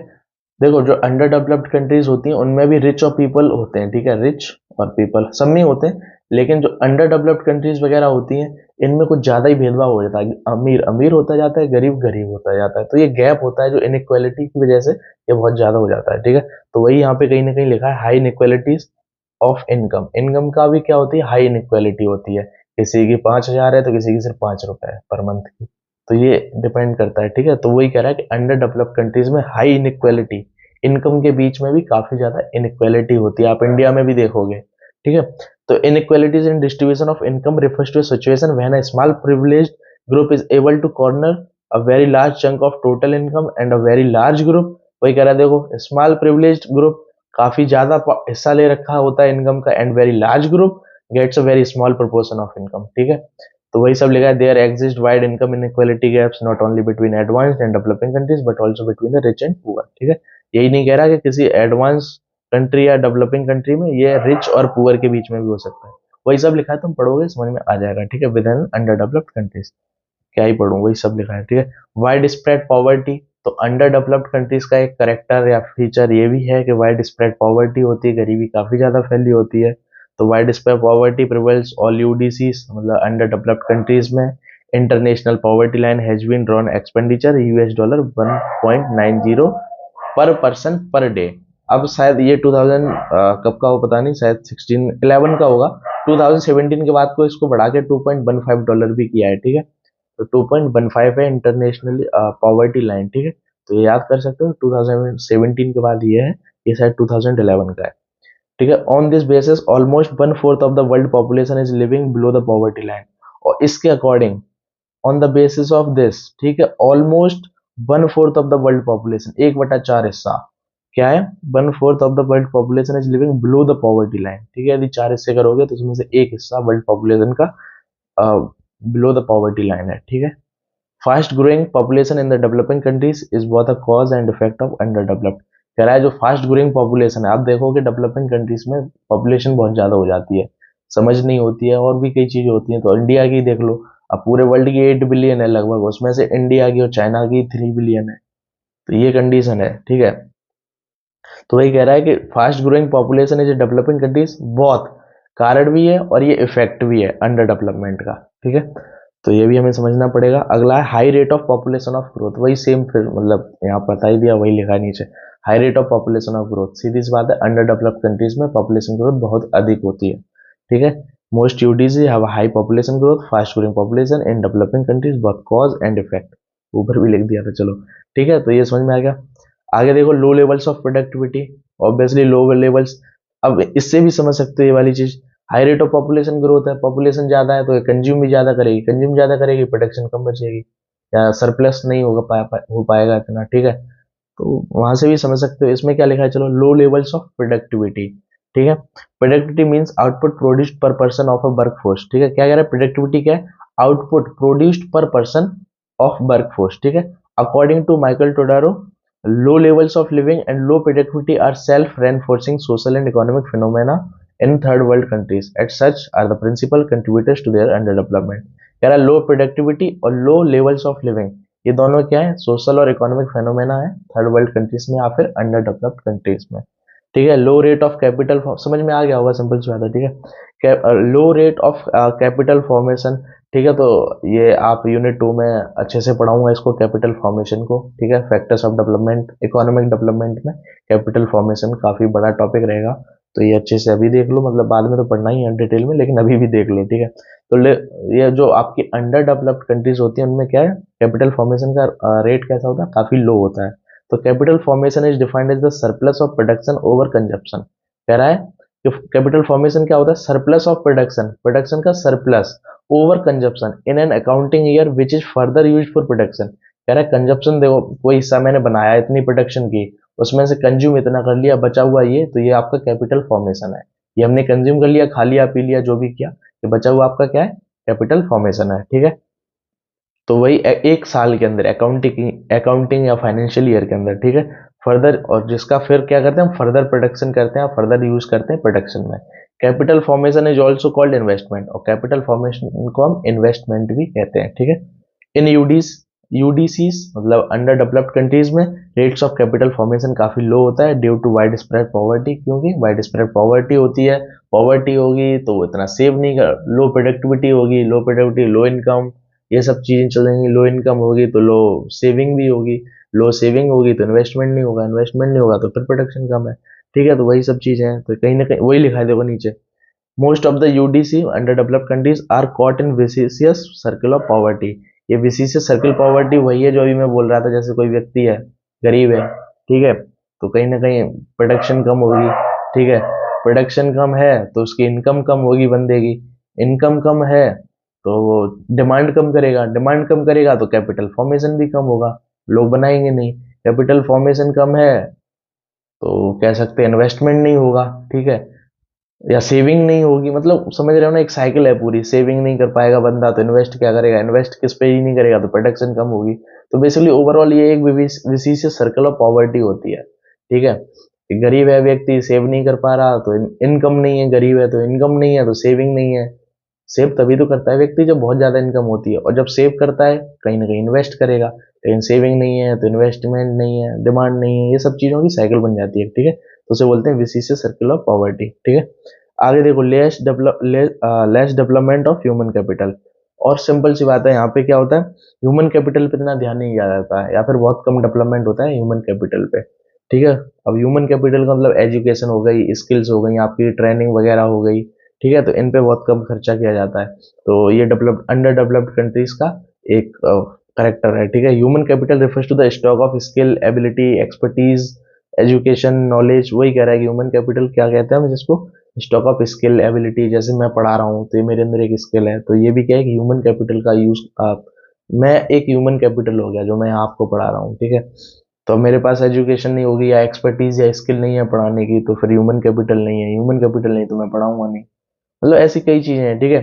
देखो, जो अंडर डेवलप्ड कंट्रीज होती हैं उनमें भी रिच और पीपल होते हैं, ठीक है, रिच और पीपल सब में होते हैं, लेकिन जो अंडर डेवलप्ड कंट्रीज वगैरह होती हैं इनमें कुछ ज्यादा ही भेदभाव हो जाता है, अमीर अमीर होता जाता है, गरीब गरीब होता जाता है, तो ये गैप होता है जो इनक्वालिटी की वजह से ये बहुत ज्यादा हो जाता है, ठीक है। तो वही यहाँ पे कहीं ना कहीं लिखा है high inequalities of income, income का भी क्या होती है, हाई इनक्वालिटी होती है, किसी की 5,000 है तो किसी की सिर्फ 5 रुपए है पर मंथ की, तो ये डिपेंड करता है, ठीक है। तो वही कह रहा है कि अंडर डेवलप्ड कंट्रीज में हाई इनक्वालिटी, इनकम के बीच में भी काफी ज्यादा इनक्वालिटी होती है, आप इंडिया में भी देखोगे, ठीक है। तो inequalities in distribution of income refers to a situation when a small privileged group is able to corner a very large chunk of total income and a very large group, वही कह रहा है, देखो, स्मॉल प्रिविलेज्ड ग्रुप काफी ज्यादा हिस्सा ले रखा होता है इनकम का, and very large group gets a very small proportion of income, ठीक है। तो वही सब लिखा है, there exist wide income inequality gaps not only between advanced and developing countries but also between the rich and poor, ठीक है। यही नहीं कह रहा कि किसी एडवांस कंट्री या डेवलपिंग कंट्री में ये रिच और पुअर के बीच में भी हो सकता है, वही सब लिखा है, तुम पढ़ोगे समझ में आ जाएगा, ठीक है, with in under developed countries, क्या ही पढ़ूं, वही सब लिखा है, ठीक है। वाइड स्प्रेड पॉवर्टी, तो अंडर डेवलप्ड कंट्रीज का एक करेक्टर या फीचर ये भी है कि वाइड स्प्रेड पॉवर्टी होती है, गरीबी काफी ज्यादा फैली होती है। तो wide spread poverty prevails all UDCs, मतलब अंडर डेवलप्ड कंट्रीज में international poverty line has been drawn expenditure $1.90 per person per day. अब शायद ये 2000 कब का हो पता नहीं, शायद 11 का होगा। 2017 के बाद को इसको बढ़ा के $2.15 भी किया है, ठीक है। तो 2.15 है इंटरनेशनल पॉवर्टी लाइन, ठीक है। तो ये याद कर सकते हो 2017 के बाद ये है, ये शायद 2011 का है, ठीक है। On this basis almost 1/4 of the world population is living below the poverty line. और इसके according on the basis of this, ठीक है, almost 1/4 of the world population, 1/4 हिस्सा क्या है, 1/4 of the world population is living below the poverty line, ठीक है। यदि 4 हिस्से करोगे तो उसमें से एक हिस्सा वर्ल्ड पॉपुलेशन का बिलो द पॉवर्टी लाइन है, ठीक है। Fast growing population in the developing countries is both a cause and effect of under developed. कह रहा है जो फास्ट ग्रोइंग पॉपुलेशन है, आप देखोगे डेवलपिंग कंट्रीज में पॉपुलेशन बहुत ज्यादा हो जाती है, समझ नहीं होती है, और भी कई चीजें होती हैं। तो इंडिया की देख लो, अब पूरे वर्ल्ड की 8 बिलियन है लगभग, उसमें से इंडिया की और चाइना की 3 बिलियन है। तो ये कंडीशन है, ठीक है। तो वही कह रहा है कि fast growing population is developing countries, बहुत कारण भी है और ये इफेक्ट भी है अंडर डेवलपमेंट का, ठीक है। तो ये भी हमें समझना पड़ेगा। अगला है high rate of population of growth, वही सेम, फिर मतलब यहाँ बता ही दिया, वही लिखा है नीचे, high rate of population of growth. सीधी सी बात है, अंडर डेवलप्ड कंट्रीज में पॉपुलेशन ग्रोथ बहुत अधिक होती है, ठीक है। Most UDC have high population growth, fast growing population in developing countries, बहुत कॉज एंड इफेक्ट, ऊपर भी लिख दिया था, चलो ठीक है। तो ये समझ में आ गया। आगे देखो low levels of productivity, obviously low levels. अब इससे भी समझ सकते हो ये वाली चीज, high rate of population growth है, पॉपुलेशन ज्यादा है तो कंज्यूम भी ज्यादा करेगी, कंज्यूम ज्यादा करेगी, प्रोडक्शन कम बचेगी, या सरप्लस नहीं होगा हो पाएगा इतना, ठीक है। तो वहां से भी समझ सकते हो। इसमें क्या लिखा है, चलो लो लेवल्स ऑफ प्रोडक्टिविटी, ठीक है। Productivity means output produced per person of a workforce, ठीक है। क्या कह रहा है, प्रोडक्टिविटी क्या है, output produced per person of workforce, ठीक है। According to Michael Todaro, low levels of living and low productivity are self-reinforcing social and economic phenomena in third world countries. As such, are the principal contributors to their underdevelopment. कह रहा है लो productivity और low levels of living, ये दोनों क्या है, social और economic phenomena है थर्ड वर्ल्ड कंट्रीज में या फिर अंडर डेवलप्ड कंट्रीज में, ठीक है। लो रेट ऑफ कैपिटल, समझ में आ गया होगा, सिंपल सी बात है, ठीक है। लो रेट ऑफ कैपिटल फॉर्मेशन, ठीक है। तो ये आप यूनिट 2 में अच्छे से पढ़ाऊंगा इसको, कैपिटल फॉर्मेशन को, ठीक है। Factors of development, economic development में कैपिटल फॉर्मेशन काफी बड़ा टॉपिक रहेगा। तो ये अच्छे से अभी देख लो, मतलब बाद में तो पढ़ना ही है डिटेल में, लेकिन अभी भी देख लो, ठीक है। तो ये जो आपकी अंडर डेवलप्ड कंट्रीज होती हैं उनमें क्या है, कैपिटल फॉर्मेशन का रेट कैसा होता है, काफी लो होता है। तो capital formation is defined as the surplus of production over consumption. कह रहा है कि कैपिटल फॉर्मेशन क्या होता है, सरप्लस ऑफ प्रोडक्शन, प्रोडक्शन का surplus over consumption in an accounting year which is further use for production. कह रहा है कंजप्शन, देखो कोई हिस्सा मैंने बनाया इतनी प्रोडक्शन की, उसमें से कंज्यूम इतना कर लिया, बचा हुआ ये, तो ये आपका कैपिटल फॉर्मेशन है। ये हमने कंज्यूम कर लिया, खा लिया, पी लिया, जो भी किया, ये बचा हुआ आपका क्या है, कैपिटल फॉर्मेशन है, ठीक है। तो वही एक साल के अंदर अकाउंटिंग या फाइनेंशियल ईयर के अंदर, ठीक है, फर्दर, और जिसका फिर क्या करते हैं हम, फर्दर प्रोडक्शन करते हैं, फर्दर यूज करते हैं प्रोडक्शन में। Capital formation is also called investment, और कैपिटल फॉर्मेशन को हम इन्वेस्टमेंट भी कहते हैं, ठीक है। इन यूडीसीज मतलब अंडर डेवलप्ड कंट्रीज में रेट्स ऑफ कैपिटल फॉर्मेशन काफी लो होता है due to wide spread poverty, क्योंकि वाइड स्प्रेड पॉवर्टी होती है, पॉवर्टी होगी तो वो इतना सेव नहीं कर, लो प्रोडक्टिविटी होगी, लो प्रोडक्टिविटी लो इनकम, ये सब चीजें चलेंगी, लो इनकम होगी तो लो सेविंग भी होगी, लो सेविंग होगी तो इन्वेस्टमेंट नहीं होगा, इन्वेस्टमेंट नहीं होगा तो फिर प्रोडक्शन कम है, ठीक है। तो वही सब चीजें हैं, तो कहीं ना कहीं वही लिखा है, देखो नीचे, most of the UDC under developed countries are caught in vicious circle of poverty. ये विसिशियस सर्कल पॉवर्टी वही है जो अभी मैं बोल रहा था, जैसे कोई व्यक्ति है, गरीब है, ठीक है, तो कहीं ना कहीं प्रोडक्शन कम होगी, ठीक है, प्रोडक्शन कम है तो उसकी इनकम कम होगी बंदे की, इनकम कम है तो वो डिमांड कम करेगा, डिमांड कम करेगा तो कैपिटल फॉर्मेशन भी कम होगा, लोग बनाएंगे नहीं, कैपिटल फॉर्मेशन कम है तो कह सकते हैं इन्वेस्टमेंट नहीं होगा, ठीक है, या सेविंग नहीं होगी, मतलब समझ रहे हो ना, एक साइकिल है पूरी, सेविंग नहीं कर पाएगा बंदा तो इन्वेस्ट क्या करेगा, इन्वेस्ट किस पे ही नहीं करेगा तो प्रोडक्शन कम होगी। तो बेसिकली ओवरऑल ये एक विशिष्ट सर्कल ऑफ पॉवर्टी होती है, ठीक है। गरीब है व्यक्ति, सेव नहीं कर पा रहा तो इनकम नहीं है, गरीब है तो इनकम नहीं है तो सेविंग नहीं है। सेव तभी तो करता है व्यक्ति जब बहुत ज्यादा इनकम होती है, और जब सेव करता है कहीं ना कहीं इन्वेस्ट करेगा, लेकिन सेविंग नहीं है तो इन्वेस्टमेंट नहीं है, डिमांड नहीं है, ये सब चीजों की साइकिल बन जाती है, ठीक है। तो उसे बोलते हैं विशिष्ट सर्कल ऑफ पॉवर्टी, ठीक है। आगे देखो, less development of human capital, और सिंपल सी बात है, यहाँ पे क्या होता है, ह्यूमन कैपिटल पे इतना ध्यान नहीं दिया जाता है, या फिर बहुत कम डेवलपमेंट होता है ह्यूमन कैपिटल पे, ठीक है। अब ह्यूमन कैपिटल का मतलब एजुकेशन हो गई, स्किल्स हो गई, आपकी ट्रेनिंग वगैरह हो गई, ठीक है, तो इन पे बहुत कम खर्चा किया जाता है। तो ये डेवलप्ड अंडर डेवलप्ड कंट्रीज का एक करेक्टर है, ठीक है। Human capital refers to the stock of skill, ability, expertise, education, knowledge. वही कह रहा है कि ह्यूमन कैपिटल क्या कहते हैं हम जिसको, स्टॉक ऑफ स्किल, एबिलिटी। जैसे मैं पढ़ा रहा हूँ तो ये मेरे अंदर एक स्किल है, तो ये भी क्या है कि ह्यूमन कैपिटल का यूज, मैं एक ह्यूमन कैपिटल हो गया जो मैं आपको पढ़ा रहा हूँ, ठीक है। तो मेरे पास एजुकेशन नहीं होगी या एक्सपर्टीज या स्किल नहीं है पढ़ाने की, तो फिर ह्यूमन कैपिटल नहीं है, ह्यूमन कैपिटल नहीं तो मैं पढ़ाऊंगा नहीं। मतलब ऐसी कई चीजें हैं, ठीक है।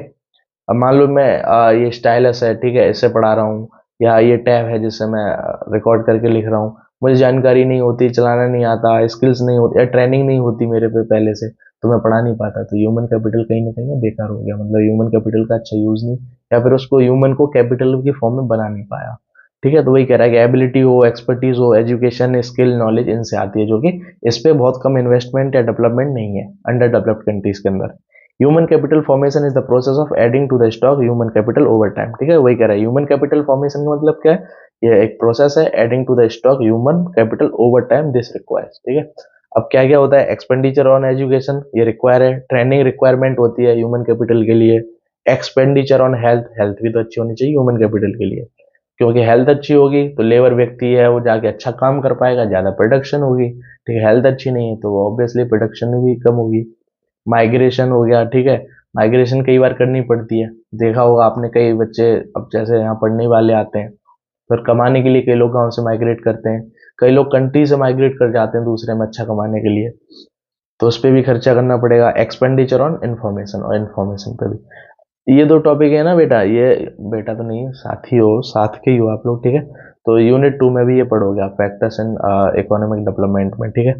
अब मान लो मैं ये स्टाइलस है, ठीक है, इससे पढ़ा रहा हूँ, या ये टैब है जिससे मैं रिकॉर्ड करके लिख रहा हूँ, मुझे जानकारी नहीं होती, चलाना नहीं आता, स्किल्स नहीं होती या ट्रेनिंग नहीं होती मेरे पे पहले से, तो मैं पढ़ा नहीं पाता। तो ह्यूमन कैपिटल कहीं ना कहीं बेकार हो गया, मतलब ह्यूमन कैपिटल का अच्छा यूज नहीं, या फिर उसको ह्यूमन को कैपिटल की फॉर्म में बना नहीं पाया, ठीक है। तो वही कह रहा है कि एबिलिटी हो, एक्सपर्टीज हो, एजुकेशन, स्किल, नॉलेज इनसे आती है, जो कि इस पे बहुत कम इन्वेस्टमेंट या डेवलपमेंट नहीं है अंडर डेवलप्ड कंट्रीज के अंदर। Human capital formation is the process of adding to the stock human capital over time, ठीक है। वही कह रहा है ह्यूमन कैपिटल फॉर्मेशन का मतलब क्या है, ये एक प्रोसेस है adding to the stock human capital over time this requires, ठीक है। अब क्या क्या होता है, एक्सपेंडिचर ऑन एजुकेशन ये रिक्वायर है, ट्रेनिंग रिक्वायरमेंट होती है ह्यूमन कैपिटल के लिए, एक्सपेंडिचर ऑन हेल्थ, हेल्थ भी तो अच्छी होनी चाहिए ह्यूमन कैपिटल के लिए, क्योंकि हेल्थ अच्छी होगी तो लेबर व्यक्ति है वो जाके अच्छा काम कर पाएगा, ज्यादा प्रोडक्शन होगी, ठीक है। हेल्थ अच्छी नहीं है तो ऑब्वियसली प्रोडक्शन भी कम होगी। माइग्रेशन हो गया, ठीक है, माइग्रेशन कई बार करनी पड़ती है, देखा होगा आपने, कई बच्चे अब जैसे यहाँ पढ़ने वाले आते हैं, फिर कमाने के लिए कई लोग गाँव से माइग्रेट करते हैं, कई लोग कंट्री से माइग्रेट कर जाते हैं दूसरे में अच्छा कमाने के लिए, तो उस पर भी खर्चा करना पड़ेगा। एक्सपेंडिचर ऑन इन्फॉर्मेशन, और इन्फॉर्मेशन पे भी, ये दो टॉपिक है ना बेटा, ये बेटा तो नहीं है, साथी हो, साथ के ही हो आप लोग, ठीक है। तो यूनिट 2 में भी ये पढ़ोगे आप, फैक्टर्स इन इकोनॉमिक डेवलपमेंट में, ठीक है।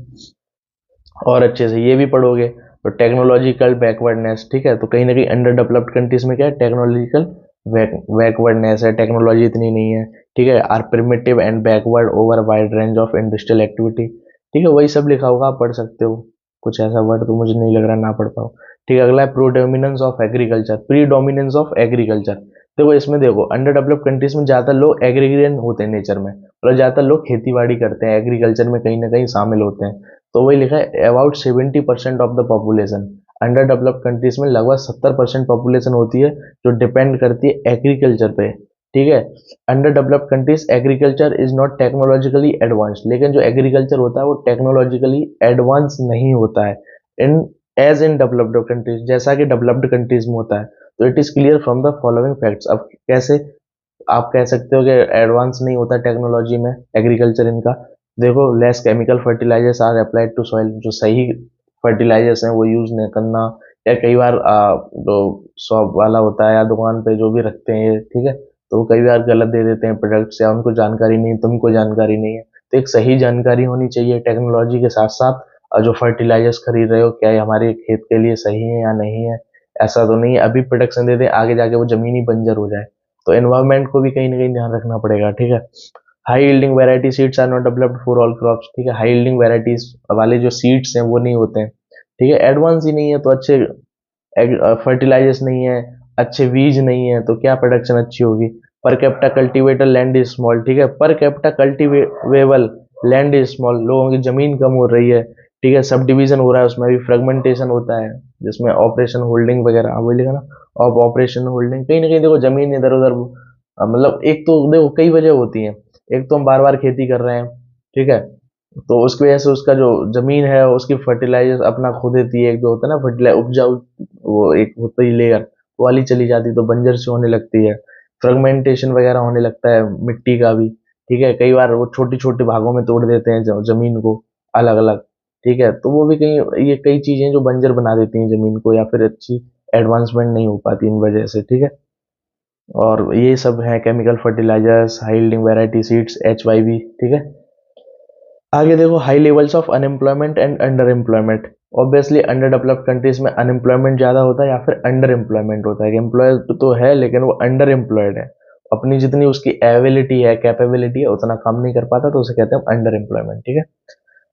और अच्छे से ये भी पढ़ोगे। तो टेक्नोलॉजिकल बैकवर्डनेस, ठीक है, तो कहीं ना कहीं अंडर डेवलप्ड कंट्रीज में क्या है, टेक्नोलॉजिकल बैकवर्डनेस है, टेक्नोलॉजी इतनी नहीं है, ठीक है। Are primitive and backward over wide range of industrial activity, ठीक है, वही सब लिखा होगा, आप पढ़ सकते हो। कुछ ऐसा वर्ड तो मुझे नहीं लग रहा ना पढ़ पाओ, ठीक है। अगला है predominance of agriculture, predominance of agriculture. देखो इसमें देखो अंडर डेवलप्ड कंट्रीज में ज्यादातर लोग एग्रीरियन होते हैं नेचर में, मतलब ज्यादातर लोग खेती बाड़ी करते हैं, एग्रीकल्चर में कहीं ना कहीं शामिल होते हैं। तो वही लिखा है about 70% of the population, under developed countries में लगभग 70% पॉपुलेशन होती है जो डिपेंड करती है एग्रीकल्चर पे, ठीक है। Under developed countries agriculture is not technologically advanced, लेकिन जो एग्रीकल्चर होता है वो टेक्नोलॉजिकली एडवांस नहीं होता है इन एज इन डेवलप्ड कंट्रीज, जैसा कि डेवलप्ड कंट्रीज में होता है। तो it is clear from the following facts. अब कैसे आप कह सकते हो कि एडवांस नहीं होता टेक्नोलॉजी में एग्रीकल्चर इनका, देखो less chemical fertilizers are applied to soil, जो सही फर्टिलाइजर्स हैं वो यूज नहीं करना, या कई बार जो शॉप वाला होता है या दुकान पे जो भी रखते हैं ये, ठीक है, तो वो कई बार गलत दे देते हैं प्रोडक्ट्स, या उनको जानकारी नहीं, तुमको जानकारी नहीं है। तो एक सही जानकारी होनी चाहिए टेक्नोलॉजी के साथ साथ, जो फर्टिलाइजर्स खरीद रहे हो क्या ये हमारे खेत के लिए सही है या नहीं है, ऐसा तो नहीं है अभी प्रोडक्शन दे दे आगे जाके वो जमीन ही बंजर हो जाए। तो एनवायरमेंट को भी कहीं ना कहीं ध्यान रखना पड़ेगा, ठीक है। High yielding variety seeds are not developed for all crops, ठीक है, हाई यील्डिंग वैरायटीज वाले जो सीड्स हैं वो नहीं होते हैं, ठीक है, एडवांस ही नहीं है तो अच्छे फर्टिलाइजर्स नहीं है, अच्छे बीज नहीं है, तो क्या प्रोडक्शन अच्छी होगी। Per capita cultivator land is small, ठीक है, per capita cultivable land is small, लोगों की जमीन कम हो रही है, ठीक है, सब डिवीजन हो रहा है, उसमें भी फ्रेगमेंटेशन होता है, जिसमें ऑपरेशन होल्डिंग वगैरह वही लिखा ना, ऑफ ऑपरेशन होल्डिंग, कहीं ना कहीं देखो जमीन इधर उधर, मतलब एक तो देखो कई वजह होती है, एक तो हम बार बार खेती कर रहे हैं, ठीक है, तो उसकी वजह से उसका जो जमीन है उसकी फर्टिलाइजर अपना खो देती है, एक जो होता है ना फर्टिलाइजर उपजाऊ, वो एक होती है लेयर वाली चली जाती है तो बंजर सी होने लगती है, फ्रेगमेंटेशन वगैरह होने लगता है मिट्टी का भी, ठीक है, कई बार वो छोटी छोटे भागों में तोड़ देते हैं जमीन को अलग अलग, ठीक है, तो वो भी कहीं ये कई चीजें जो बंजर बना देती हैं जमीन को, या फिर अच्छी एडवांसमेंट नहीं हो पाती इन वजह से, ठीक है। और ये सब है chemical fertilizers, high yielding variety seeds, HYV, ठीक है। आगे देखो high levels of unemployment and under employment. Obviously under developed countries में अनएम्प्लॉयमेंट ज्यादा होता है या फिर अंडर एम्प्लॉयमेंट होता है, एम्प्लॉयड तो है लेकिन वो अंडर एम्प्लॉयड है, अपनी जितनी उसकी एबिलिटी है कैपेबिलिटी है उतना काम नहीं कर पाता, तो उसे कहते हैं अंडर एम्प्लॉयमेंट, ठीक है।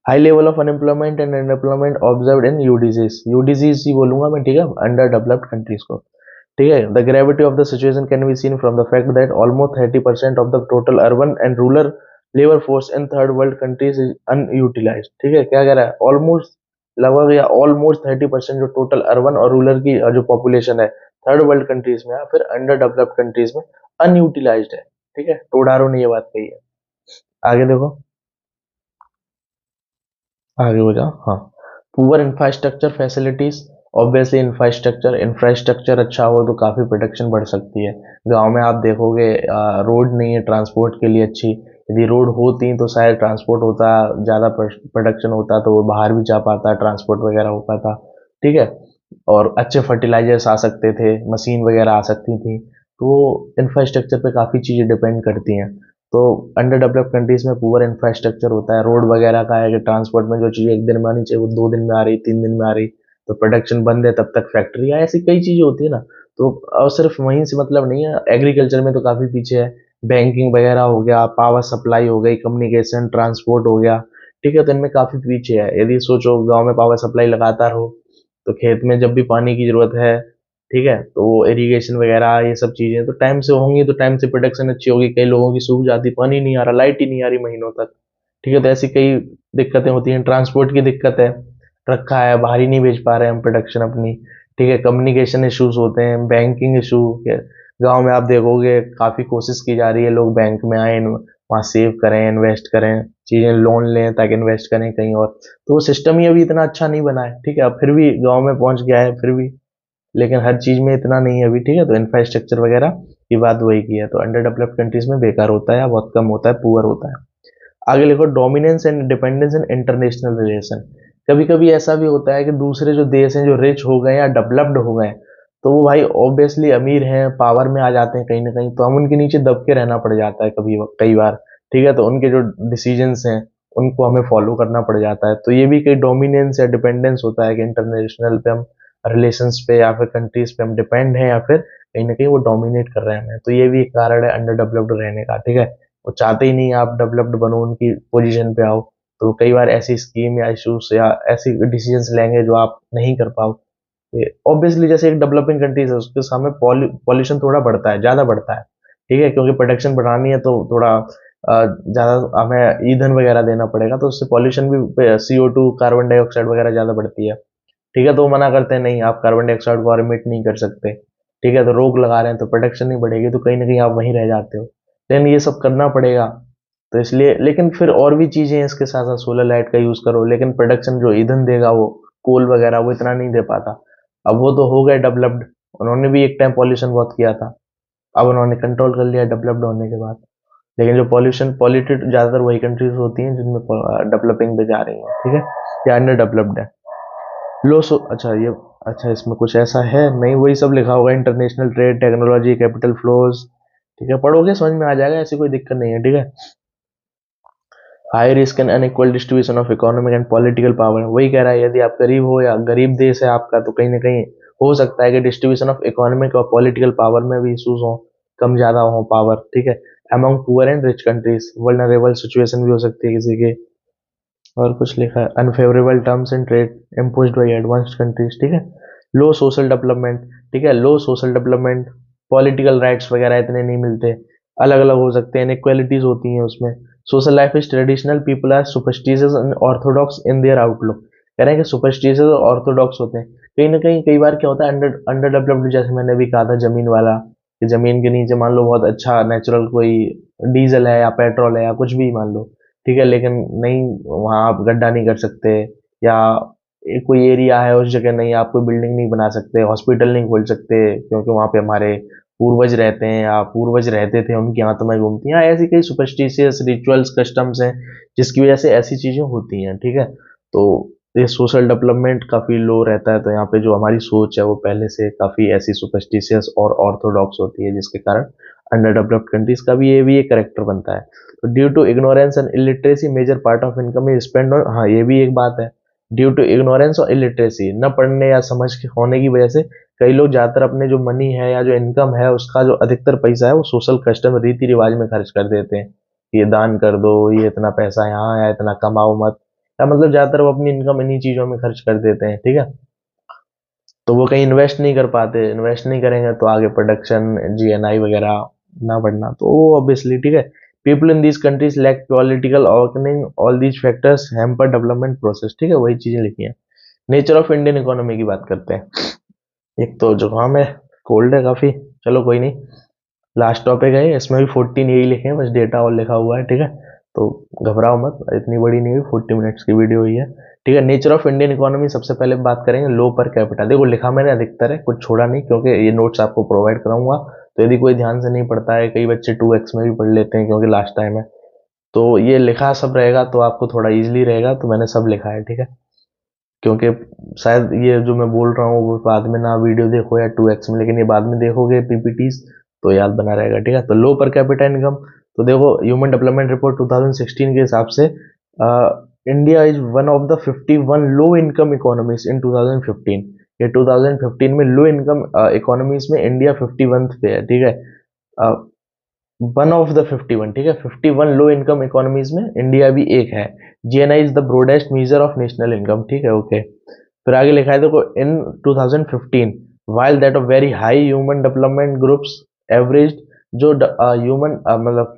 High level of unemployment and unemployment observed in UDCs, UDCs ही बोलूंगा मैं, ठीक है, अंडर डेवलप्ड कंट्रीज को, ठीक है। The gravity of the situation can be seen from the fact that almost 30% of the total urban and rural labour force in third world countries is unutilised. ठीक है, क्या कह रहा है, ऑलमोस्ट लगभग या ऑलमोस्ट 30% जो टोटल अर्बन और रूरल की जो पॉपुलेशन है थर्ड वर्ल्ड कंट्रीज में या फिर अंडर डेवलप्ड कंट्रीज में अनयूटिलाइज्ड है। ठीक है, टोडारो ने ये बात कही है। आगे देखो, आगे हो जाओ। हाँ, poor infrastructure facilities. Obviously infrastructure infrastructure अच्छा हो तो काफ़ी प्रोडक्शन बढ़ सकती है। गांव में आप देखोगे रोड नहीं है ट्रांसपोर्ट के लिए अच्छी, यदि रोड होती तो शायद ट्रांसपोर्ट होता, ज़्यादा प्रोडक्शन होता तो वो बाहर भी जा पाता, ट्रांसपोर्ट वगैरह हो पाता। ठीक है, और अच्छे फर्टिलाइजर्स आ सकते थे, मशीन वगैरह आ सकती थी। तो इंफ्रास्ट्रक्चर पे काफ़ी चीज़ें डिपेंड करती हैं। तो अंडर डेवलप्ड कंट्रीज में पुअर इंफ्रास्ट्रक्चर होता है, रोड वगैरह का है कि ट्रांसपोर्ट में जो चीज़ एक दिन में आनी चाहिए वो 2 दिन में आ रही, 3 दिन में आ रही, तो प्रोडक्शन बंद है तब तक फैक्ट्री है, ऐसी कई चीज़ें होती है ना। तो और सिर्फ वहीं से मतलब नहीं है, एग्रीकल्चर में तो काफ़ी पीछे है। बैंकिंग वगैरह हो गया, पावर सप्लाई हो गई, कम्युनिकेशन ट्रांसपोर्ट हो गया। ठीक है, तो इनमें काफ़ी पीछे है। यदि सोचो गाँव में पावर सप्लाई लगातार हो तो खेत में जब भी पानी की ज़रूरत है, ठीक है, तो इरिगेशन वगैरह ये सब चीज़ें तो टाइम से होंगी, तो टाइम से प्रोडक्शन अच्छी होगी। कई लोगों की सूख जाती, पानी नहीं आ रहा, लाइट ही नहीं आ रही महीनों तक। ठीक है, तो ऐसी कई दिक्कतें होती हैं। ट्रांसपोर्ट की दिक्कत है, रखा है बाहर ही नहीं भेज पा रहे हैं हम प्रोडक्शन अपनी। ठीक है, कम्युनिकेशन इश्यूज होते हैं, बैंकिंग इशू। गाँव में आप देखोगे काफ़ी कोशिश की जा रही है, लोग बैंक में आए, वहाँ सेव करें, इन्वेस्ट करें, चीज़ें लोन लें ताकि इन्वेस्ट करें कहीं और। तो वो सिस्टम ही अभी इतना अच्छा नहीं बना है। ठीक है, अब फिर भी गाँव में पहुँच गया है फिर भी, लेकिन हर चीज़ में इतना नहीं है अभी। ठीक है, तो इंफ्रास्ट्रक्चर वगैरह की बात वही की है। तो अंडर डेवलप्ड कंट्रीज में बेकार होता है या बहुत कम होता है, पुअर होता है। आगे लिखो, dominance and dependence in international relation. कभी कभी ऐसा भी होता है कि दूसरे जो देश हैं जो रिच हो गए या डेवलप्ड हो गए, तो वो भाई ऑब्वियसली अमीर हैं, पावर में आ जाते हैं कहीं ना कहीं, तो हम उनके नीचे दब के रहना पड़ जाता है कभी कई बार। ठीक है, तो उनके जो डिसीजंस हैं उनको हमें फॉलो करना पड़ जाता है। तो ये भी कई डोमिनेंस या डिपेंडेंस होता है कि इंटरनेशनल पे हम रिलेशंस पे या फिर कंट्रीज पे हम डिपेंड हैं या फिर कहीं ना कहीं वो डोमिनेट कर रहे हैं हमें। तो ये भी एक कारण है अंडर डेवलप्ड रहने का। ठीक है, वो चाहते ही नहीं आप डेवलप्ड बनो, उनकी पोजीशन पे आओ। तो कई बार ऐसी स्कीम या इशूज या ऐसी डिसीजंस लेंगे जो आप नहीं कर पाओ। ऑब्वियसली जैसे एक डेवलपिंग कंट्रीज है उसके सामने पॉल्यूशन थोड़ा बढ़ता है, ज़्यादा बढ़ता है। ठीक है, क्योंकि प्रोडक्शन बढ़ानी है तो थोड़ा ज़्यादा हमें ईंधन वगैरह देना पड़ेगा, तो उससे पॉल्यूशन भी CO2 कार्बन डाइऑक्साइड वगैरह ज़्यादा बढ़ती है। ठीक है, तो वो मना करते हैं नहीं आप कार्बन डाइऑक्साइड को एमिट नहीं कर सकते। ठीक है, तो रोक लगा रहे हैं तो प्रोडक्शन नहीं बढ़ेगी, तो कहीं ना कहीं आप वहीं रह जाते हो। लेकिन ये सब करना पड़ेगा, तो इसलिए। लेकिन फिर और भी चीज़ें हैं इसके साथ साथ, सोलर लाइट का यूज़ करो, लेकिन प्रोडक्शन जो ईंधन देगा वो कोल वगैरह वो इतना नहीं दे पाता। अब वो तो हो गए डेवलप्ड, उन्होंने भी एक टाइम पॉल्यूशन बहुत किया था, अब उन्होंने कंट्रोल कर लिया डेवलप्ड होने के बाद। लेकिन जो पॉल्यूशन पॉल्यूटेड ज़्यादातर वही कंट्रीज होती हैं जिनमें डेवलपिंग पे जा रही हैं। ठीक है, या अंडर डेवलप्ड है। लो सो अच्छा ये, अच्छा इसमें कुछ ऐसा है नहीं, वही सब लिखा होगा, international trade, technology, capital flows. ठीक है, पढ़ोगे समझ में आ जाएगा, ऐसी कोई दिक्कत नहीं है। ठीक है, high risk and unequal distribution of economic and political power, वही कह रहा है यदि आप गरीब हो या गरीब देश है आपका, तो कहीं ना कहीं हो सकता है कि डिस्ट्रीब्यूशन ऑफ इकोनॉमिक और पॉलिटिकल पावर में भी इशूज हो, कम ज्यादा हो पावर। ठीक है, among poor and rich countries vulnerable situation भी हो सकती है किसी के। और कुछ लिखा है, unfavourable terms in trade imposed by advanced countries. ठीक है, लो सोशल डेवलपमेंट। ठीक है, लो सोशल डेवलपमेंट, पॉलिटिकल राइट्स वगैरह इतने नहीं मिलते, अलग अलग हो सकते हैं, इनइक्वालिटीज होती हैं उसमें। Social life is traditional, people are superstitious and orthodox in their outlook. कह रहे हैं कि सुपरस्टिशियस और ऑर्थोडॉक्स होते हैं। कहीं ना कहीं कई बार क्या होता है, अंडर अंडर डेवलप्ड, जैसे मैंने भी कहा था जमीन वाला, कि जमीन के नीचे मान लो बहुत अच्छा नेचुरल कोई डीजल है या पेट्रोल है या कुछ भी मान लो। ठीक है, लेकिन नहीं, वहाँ आप गड्ढा नहीं कर सकते, या कोई एरिया है उस जगह नहीं, आप कोई बिल्डिंग नहीं बना सकते, हॉस्पिटल नहीं खोल सकते, क्योंकि वहाँ पे हमारे पूर्वज रहते हैं या पूर्वज रहते थे, उनकी आत्माएं घूमती हैं। ऐसी कई सुपरस्टिशियस रिचुअल्स कस्टम्स हैं जिसकी वजह से ऐसी चीजें होती हैं। ठीक है, तो ये सोशल डेवलपमेंट काफी लो रहता है, तो यहाँ पे जो हमारी सोच है वो पहले से काफी ऐसी सुपरस्टिशियस और ऑर्थोडॉक्स होती है, जिसके कारण अंडर डेवलप्ड कंट्रीज का भी एक करेक्टर बनता है। तो due to ignorance and illiteracy major part of income is spend on, हाँ ये भी एक बात है, ड्यू टू इग्नोरेंस और इलिटरेसी, न पढ़ने या समझ के होने की वजह से कई लोग ज्यादातर अपने जो मनी है या जो इनकम है उसका जो अधिकतर पैसा है वो सोशल कस्टम रीति रिवाज में खर्च कर देते हैं। ये दान कर दो, ये इतना पैसा यहाँ है, इतना कमाओ मत, या मतलब ज्यादातर वो अपनी इनकम इन्हीं चीजों में खर्च कर देते हैं। ठीक है, तो वो कहीं इन्वेस्ट नहीं कर पाते, इन्वेस्ट नहीं करेंगे तो आगे प्रोडक्शन GNI वगैरह ना बढ़ना, तो वो ऑब्वियसली। ठीक है, people in these countries lack political awakening, all these factors hamper development process. ठीक है, वही चीजें लिखी हैं। नेचर ऑफ इंडियन इकोनॉमी की बात करते हैं। एक तो जुकाम है, कोल्ड है काफी, चलो कोई नहीं। लास्ट टॉपिक है, इसमें भी 14 यही लिखे हैं, बस डेटा और लिखा हुआ है। ठीक है, तो घबराओ मत, इतनी बड़ी नहीं हुई, 40 मिनट्स की वीडियो हुई है। ठीक है, नेचर ऑफ इंडियन इकोनॉमी सबसे पहले बात करेंगे। लो पर कैपिटा, देखो लिखा मैंने अधिकतर है, कुछ छोड़ा नहीं, क्योंकि ये नोट्स आपको प्रोवाइड कराऊंगा, तो यदि कोई ध्यान से नहीं पढ़ता है, कई बच्चे 2x में भी पढ़ लेते हैं क्योंकि लास्ट टाइम है, तो ये लिखा सब रहेगा तो आपको थोड़ा इजीली रहेगा, तो मैंने सब लिखा है। ठीक है, क्योंकि शायद ये जो मैं बोल रहा हूँ वो बाद में ना वीडियो देखो या 2x में, लेकिन ये बाद में देखोगे पीपीटीज तो याद बना रहेगा। ठीक है, तो लो पर कैपिटा इनकम, तो देखो ह्यूमन डेवलपमेंट रिपोर्ट 2016 के हिसाब से India is one of the 51 low income economies in 2015। ये 2015 में लो इनकम इकोनॉमीज में इंडिया 51 पे है। ठीक है, वन ऑफ द 51। ठीक है, 51 लो इनकम इकोनॉमीज में इंडिया भी एक है। GNI is the broadest measure of national income. ठीक है, ओके। फिर आगे लिखा है देखो, इन 2015 while that of very high human development groups average, जो ह्यूमन मतलब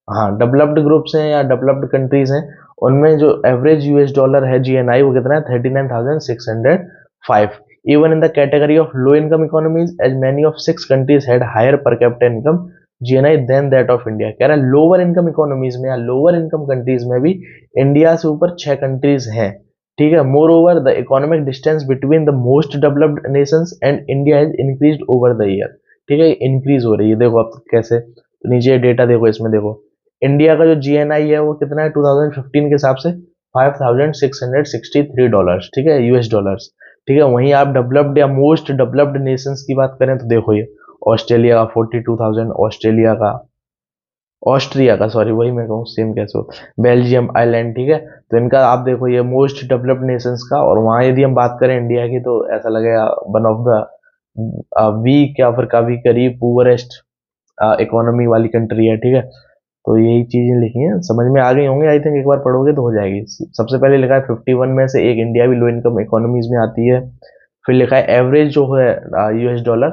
हाँ डेवलप्ड ग्रुप्स हैं या डेवलप्ड कंट्रीज हैं, उनमें जो एवरेज यूएस डॉलर है जीएनआई वो कितना है, 39,605। Even in the category of low income economies as many of 6 countries had higher per capita income GNI than that of India. कह रहा है लोअर इनकम इकोनॉमीज में या लोअर इनकम कंट्रीज में भी इंडिया से ऊपर 6 कंट्रीज हैं। ठीक है, more over the economic distance between the most developed Nations and India has increased over the year. ठीक है, इंक्रीज हो रही है, देखो आप कैसे, तो नीचे डेटा देखो, इसमें देखो इंडिया का जो जीएनआई है वो कितना है 2015 के हिसाब से, $5,663। ठीक है, यूएस डॉलर्स। ठीक है, वहीं आप डेवलप्ड या मोस्ट डेवलप्ड नेशंस की बात करें तो देखो ये ऑस्ट्रेलिया का 42,000, ऑस्ट्रिया का सॉरी, वही मैं कहूँ सेम कैसे हो, बेल्जियम, आयरलैंड। ठीक है, तो इनका आप देखो ये मोस्ट डेवलप्ड नेशंस का, और वहां यदि हम बात करें इंडिया की तो ऐसा लगेगा वन ऑफ द वीक या फिर काफी करीब पुअरेस्ट इकोनॉमी वाली कंट्री है। ठीक है, तो यही चीजें लिखी हैं, समझ में आ गई होंगी आई थिंक, एक बार पढ़ोगे तो हो जाएगी। सबसे पहले लिखा है 51 में से एक इंडिया भी लो इनकम इकोनॉमीज में आती है। फिर लिखा है एवरेज जो है यूएस डॉलर,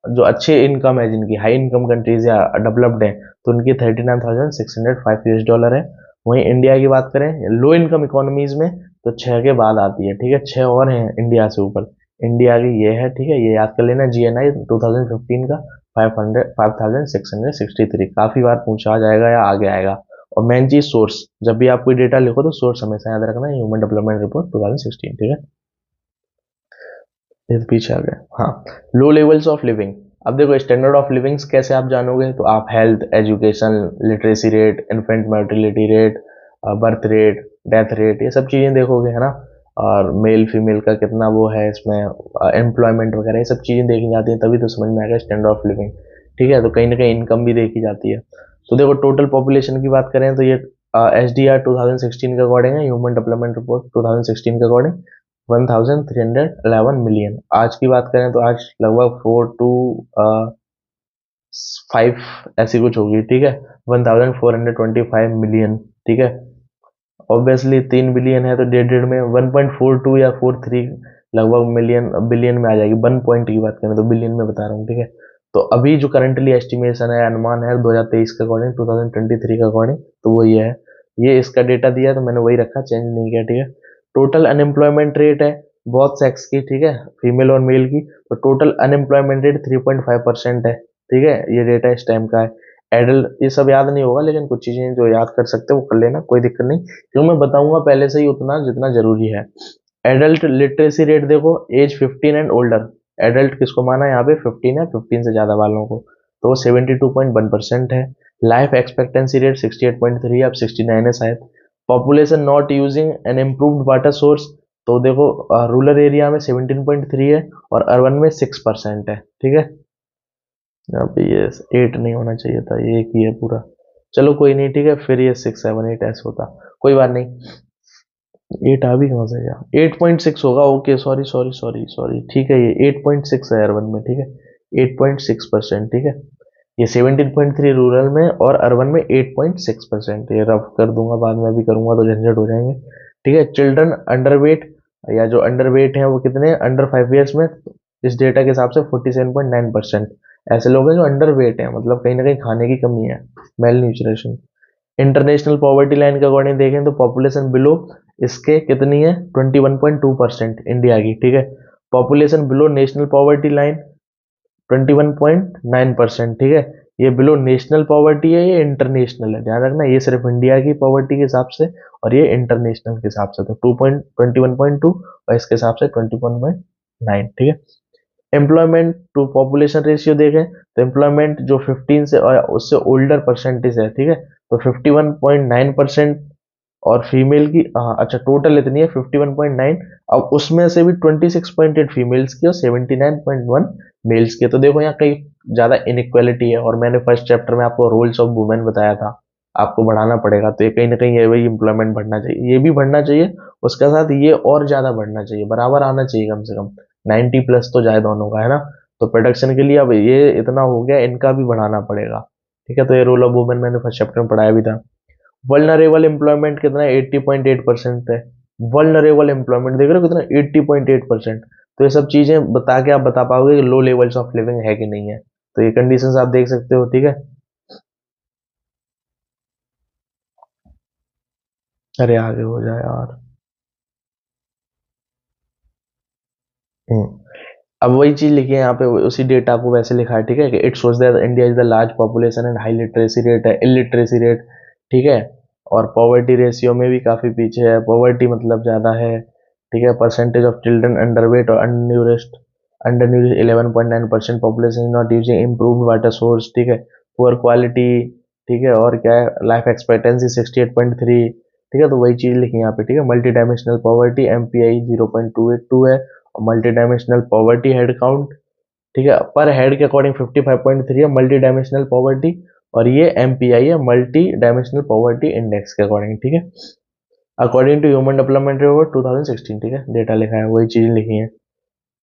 जो अच्छे इनकम है जिनकी, हाई इनकम कंट्रीज या डेवलप्ड है, तो उनकी 39,605 यूएस डॉलर है। वहीं इंडिया की बात करें लो इनकम इकोनॉमीज में तो 6 के बाद आती है। ठीक है, 6 और हैं इंडिया से ऊपर, इंडिया की ये है। ठीक है, ये याद कर लेना, जीएनआई 2015 का 5,663। काफी बार पूछा जाएगा या आगे आएगा। और मेन चीज सोर्स, जब भी आप कोई डेटा लिखो तो सोर्स हमेशा याद रखना, ह्यूमन डेवलपमेंट रिपोर्ट 2016। ठीक है, ये पीछे आ गए। हाँ, लो लेवल्स ऑफ लिविंग। अब देखो स्टैंडर्ड ऑफ लिविंग्स कैसे आप जानोगे, तो आप health, education, literacy rate, infant mortality rate, birth rate, death rate, ये सब चीजें देखोगे, है ना। और मेल फीमेल का कितना वो है इसमें, एम्प्लॉयमेंट वगैरह, ये सब चीजें देखी जाती हैं, तभी तो समझ में आएगा स्टैंडर्ड ऑफ लिविंग। ठीक है, तो कहीं ना कहीं इनकम भी देखी जाती है। तो देखो टोटल पॉपुलेशन की बात करें तो ये एसडीआर 2016 के अकॉर्डिंग है, ह्यूमन डेवलपमेंट रिपोर्ट 2016 के अकॉर्डिंग 1311 मिलियन। आज की बात करें तो आज लगभग 4 to 5 ऐसी कुछ होगी। ठीक है, 1425 मिलियन। ठीक है, ऑब्वियसली 3 बिलियन है तो डेढ़ डेढ़ में 1.42 या 43 लगभग मिलियन बिलियन में आ जाएगी। 1 पॉइंट की बात करें तो बिलियन में बता रहा हूँ। ठीक है, तो अभी जो करंटली एस्टिमेशन है, अनुमान है 2023 के अकॉर्डिंग, 2023 के अकॉर्डिंग, तो वो ये है, ये इसका डेटा दिया तो मैंने वही रखा, चेंज नहीं किया। ठीक है, टोटल अनएम्प्लॉयमेंट रेट है बहुत सेक्स की, ठीक है, फीमेल और मेल की, तो टोटल अनएम्प्लॉयमेंट रेट 3.5% है। ठीक है, ये डेटा इस टाइम का है। एडल्ट, ये सब याद नहीं होगा लेकिन कुछ चीजें जो याद कर सकते हो वो कर लेना, कोई दिक्कत नहीं, क्यों मैं बताऊंगा पहले से ही उतना जितना जरूरी है। एडल्ट लिटरेसी रेट देखो, एज 15 एंड ओल्डर, एडल्ट किसको माना है यहाँ पे, 15 है, 15 से ज्यादा वालों को, तो वो 72.1% है। लाइफ एक्सपेक्टेंसी रेट 68.3, अब 69 है शायद। Population not using N improved water source, तो देखो रूरल एरिया में 17.3 है और अर्बन में 6% है। ठीक है, यहाँ पे ये 8 नहीं होना चाहिए था, ये एक ही है पूरा, चलो कोई नहीं। ठीक है, फिर ये 6 7 8 ऐसे होता, कोई बात नहीं। 8 आ भी कहाँ से गया, 8.6 होगा, okay sorry sorry sorry sorry. ठीक है, ये 8.6 है अर्बन में। ठीक है, 8.6%। ठीक है, ये 17.3 रूरल में और अर्बन में 8.6%। ये रफ कर दूंगा, बाद में भी करूंगा तो झंझट हो जाएंगे। ठीक है, चिल्ड्रन अंडरवेट या जो अंडरवेट है वो कितने, अंडर 5 ईयर्स में इस डेटा के हिसाब से 47.9%। ऐसे लोग हैं जो अंडर वेट है, मतलब कहीं ना कहीं खाने की कमी है, mail nutrition. International poverty line के अकॉर्डिंग देखें तो पॉपुलेशन बिलो इसके कितनी है, 21.2% इंडिया की, ठीक है। Population below national poverty line 21.9%, ठीक है। ये बिलो नेशनल पॉवर्टी है, ये इंटरनेशनल है, ध्यान रखना, ये सिर्फ इंडिया की पॉवर्टी के हिसाब से और ये इंटरनेशनल के हिसाब से, तो 21.2 और इसके हिसाब से 21.9, ठीक है। एम्प्लॉयमेंट टू पॉपुलेशन रेशियो देखें तो एम्प्लॉयमेंट जो 15 से और उससे ओल्डर परसेंटेज है, ठीक है, तो 51.9%। और फीमेल की, हाँ अच्छा, टोटल इतनी है 51.9, अब उसमें से भी 26.8 फीमेल्स की और 79.1 मेल्स की। तो देखो यहाँ कहीं ज्यादा इनइक्वालिटी है, और मैंने फर्स्ट चैप्टर में आपको रोल्स ऑफ वुमेन बताया था, आपको बढ़ाना पड़ेगा, तो ये कहीं ना कहीं ये वही इंप्लॉयमेंट बढ़ना चाहिए, ये भी बढ़ना चाहिए, उसके साथ ये और ज्यादा बढ़ना चाहिए, बराबर आना चाहिए कम से कम 90+ तो जाए दोनों का, है ना। तो प्रोडक्शन के लिए अब ये इतना हो गया, इनका भी बढ़ाना पड़ेगा, ठीक है। तो ये रोल ऑफ वुमेन मैंने फर्स्ट चैप्टर में पढ़ाया भी था। वल्नरेबल एम्प्लॉयमेंट कितना है, 80.8% है। वल्नरेबल एम्प्लॉयमेंट देख रहे हो कितना, 80.8%। तो ये सब चीजें बता के आप बता पाओगे कि लो लेवल्स ऑफ लिविंग है कि नहीं है। तो ये कंडीशंस आप देख सकते हो, ठीक है। अरे आगे हो जाए यार। हम्म। अब वही चीज लिखी है यहाँ पे, उसी डेटा को वैसे लिखा है, ठीक है, कि it shows that India is the large population and high literacy rate है, इलिटरेसी रेट, ठीक है। और पॉवर्टी रेशियो में भी काफी पीछे है, पॉवर्टी मतलब ज्यादा है, ठीक है। Percentage of children under weight और under nourish 11.9%, population is not using improved water source, ठीक है। पुअर क्वालिटी, ठीक है। और क्या है, लाइफ एक्सपेक्टेंसी 68.3, ठीक है। तो वही चीज लिखी है यहाँ पे, ठीक है। मल्टी डायमेंशनल पॉवर्टी MPI 0.282 है, और multi dimensional poverty head count, ठीक है, पर हेड के अकॉर्डिंग 55.3 है मल्टी डायमेंशनल पॉवर्टी, और ये MPI है मल्टी डायमेंशनल पॉवर्टी इंडेक्स के अकॉर्डिंग, ठीक है। According to human development report 2016, ठीक है, डेटा लिखा है, वही चीज लिखी है,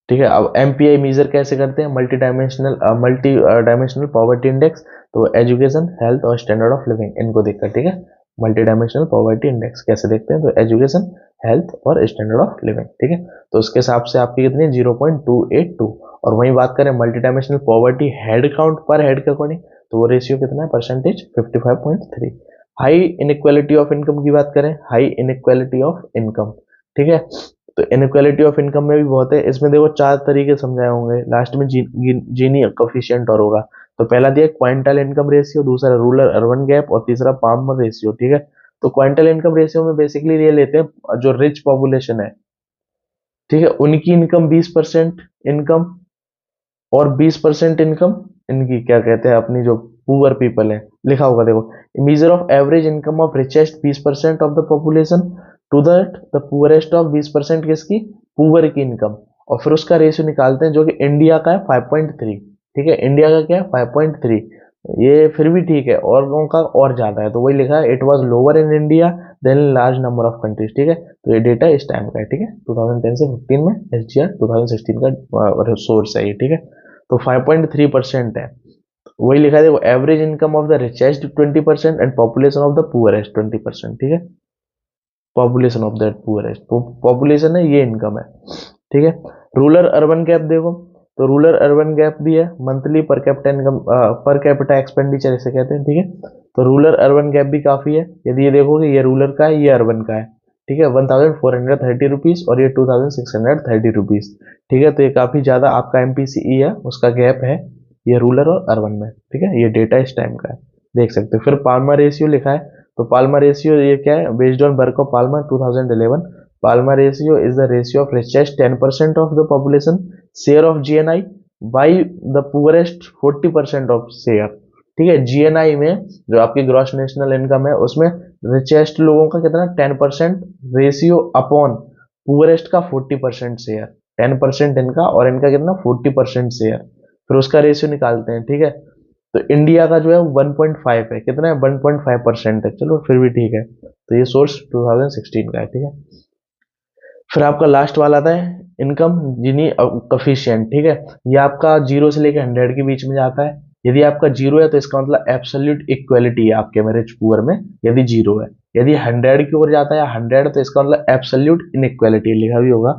ठीक है। अब MPI मेजर कैसे करते हैं, मल्टी डायमेंशनल पॉवर्टी इंडेक्स, तो एजुकेशन, हेल्थ और स्टैंडर्ड ऑफ लिविंग, इनको देखकर, ठीक है। मल्टी डायमेंशनल पॉवर्टी इंडेक्स कैसे देखते हैं, तो एजुकेशन, हेल्थ और स्टैंडर्ड ऑफ लिविंग, ठीक है। तो उसके हिसाब से आपकी कितनी है, 0.282। और वही बात करें multi dimensional poverty head count पर हेड के अकॉर्डिंग, तो वो रेशियो कितना है, percentage 55.3। High inequality of income की बात करें, हाई इनक्वालिटी ऑफ इनकम, ठीक है। तो इनक्वालिटी ऑफ इनकम में भी बहुत है, इसमें देखो चार तरीके समझाए होंगे, लास्ट में जीनी कोफिशिएंट और होगा। तो पहला दिया क्वांटल इनकम रेशियो, दूसरा रूरल अर्बन गैप, और तीसरा पाल्मर रेशियो, ठीक है। तो क्वांटल इनकम रेशियो में बेसिकली ये लेते हैं जो रिच पॉपुलेशन है, ठीक है, उनकी इनकम 20% इनकम, और 20% इनकम इनकी क्या कहते हैं, अपनी जो पुअर पीपल है, लिखा होगा देखो, measure of average income of richest 20% of the population to that the poorest of 20% किसकी, पुअर की इनकम। और फिर उसका रेशियो निकालते हैं, जो कि इंडिया का है 5.3, ठीक है। इंडिया का क्या है 5.3, ये फिर भी ठीक है, और लोगों का और ज्यादा है, तो वही लिखा है, it was lower in India than large number of countries, ठीक है। तो ये डेटा इस टाइम का है, ठीक है, 2010 से 15 में, SGR 2016 का सोर्स है ये, ठीक है। तो 5.3% है, वही लिखा है देखो, average income of the richest 20% and population of the poorest 20%, ठीक है। पॉपुलेशन ऑफ दैट पुअरेस्ट, तो पॉपुलेशन है, ये इनकम है, ठीक है। रूरल अर्बन गैप देखो, तो रूरल अर्बन गैप भी है, मंथली पर capita income, per capita expenditure इसे कहते हैं, ठीक है। तो रूरल अर्बन गैप भी काफी है, यदि ये देखोगे, ये रूरल का है, ये अर्बन का है, ठीक है। 1430 रुपीज और ये 2630 रुपीज, ठीक है। तो ये काफी ज्यादा आपका MPCE है, उसका गैप है, ये रूरल और अर्बन में, ठीक है। ये डेटा इस टाइम का है, देख सकते हो। फिर पाल्मर रेशियो लिखा है, तो पाल्मर रेशियो ये क्या है, based on work of Palmer 2011, Palmer ratio is the ratio of richest 10% of the population share of GNI by the poorest 40% of share, ठीक है। GNI में जो आपकी ग्रॉस नेशनल इनकम है, उसमें रिचेस्ट लोगों का कितना 10% रेशियो अपॉन पुअरेस्ट का 40% शेयर, 10% इनका और इनका कितना 40% शेयर, फिर उसका रेशियो निकालते हैं, ठीक है। तो इंडिया का जो है 1.5 है, कितना है 1.5% है, चलो फिर भी ठीक है। तो ये सोर्स 2016 का है, ठीक है। फिर आपका लास्ट वाला था इनकम जिनी कफिशियंट, ठीक है। ये आपका 0 से लेकर 100 के बीच में जाता है, यदि आपका 0 है तो इसका मतलब एब्सोल्यूट इक्वलिटी है आपके में रिच पुअर में, यदि 0 है। यदि 100 की ओर जाता है 100, तो इसका मतलब एब्सोल्यूट इनइक्वालिटी लिखा भी होगा,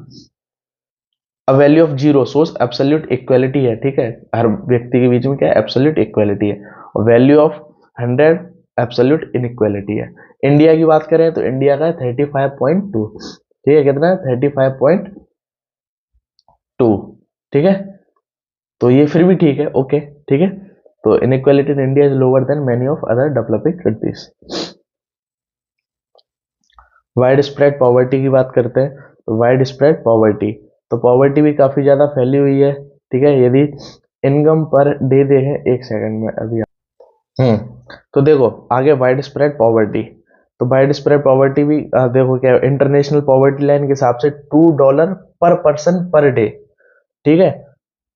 a value of zero source absolute equality है, ठीक है, हर व्यक्ति के बीच में क्या है, एब्सोल्यूट इक्वलिटी है। और वैल्यू ऑफ 100 एब्सोल्यूट इनइक्वलिटी है। इंडिया की बात करें तो इंडिया का 35.2, ठीक है, कितना है, 35.2, ठीक है, तो ये फिर भी ठीक है, ओके, ठीक है। तो inequality in India is lower than many of other developing countries. Wide spread poverty की बात करते हैं, तो वाइड स्प्रेड पॉवर्टी, तो पॉवर्टी भी काफी ज्यादा फैली हुई है, ठीक है। यदि इनकम पर डे देखें, एक सेकंड में अभी, तो देखो आगे वाइड स्प्रेड पॉवर्टी, तो वाइड स्प्रेड पॉवर्टी भी देखो क्या, इंटरनेशनल पॉवर्टी लाइन के हिसाब से $2 पर पर्सन पर डे, ठीक है।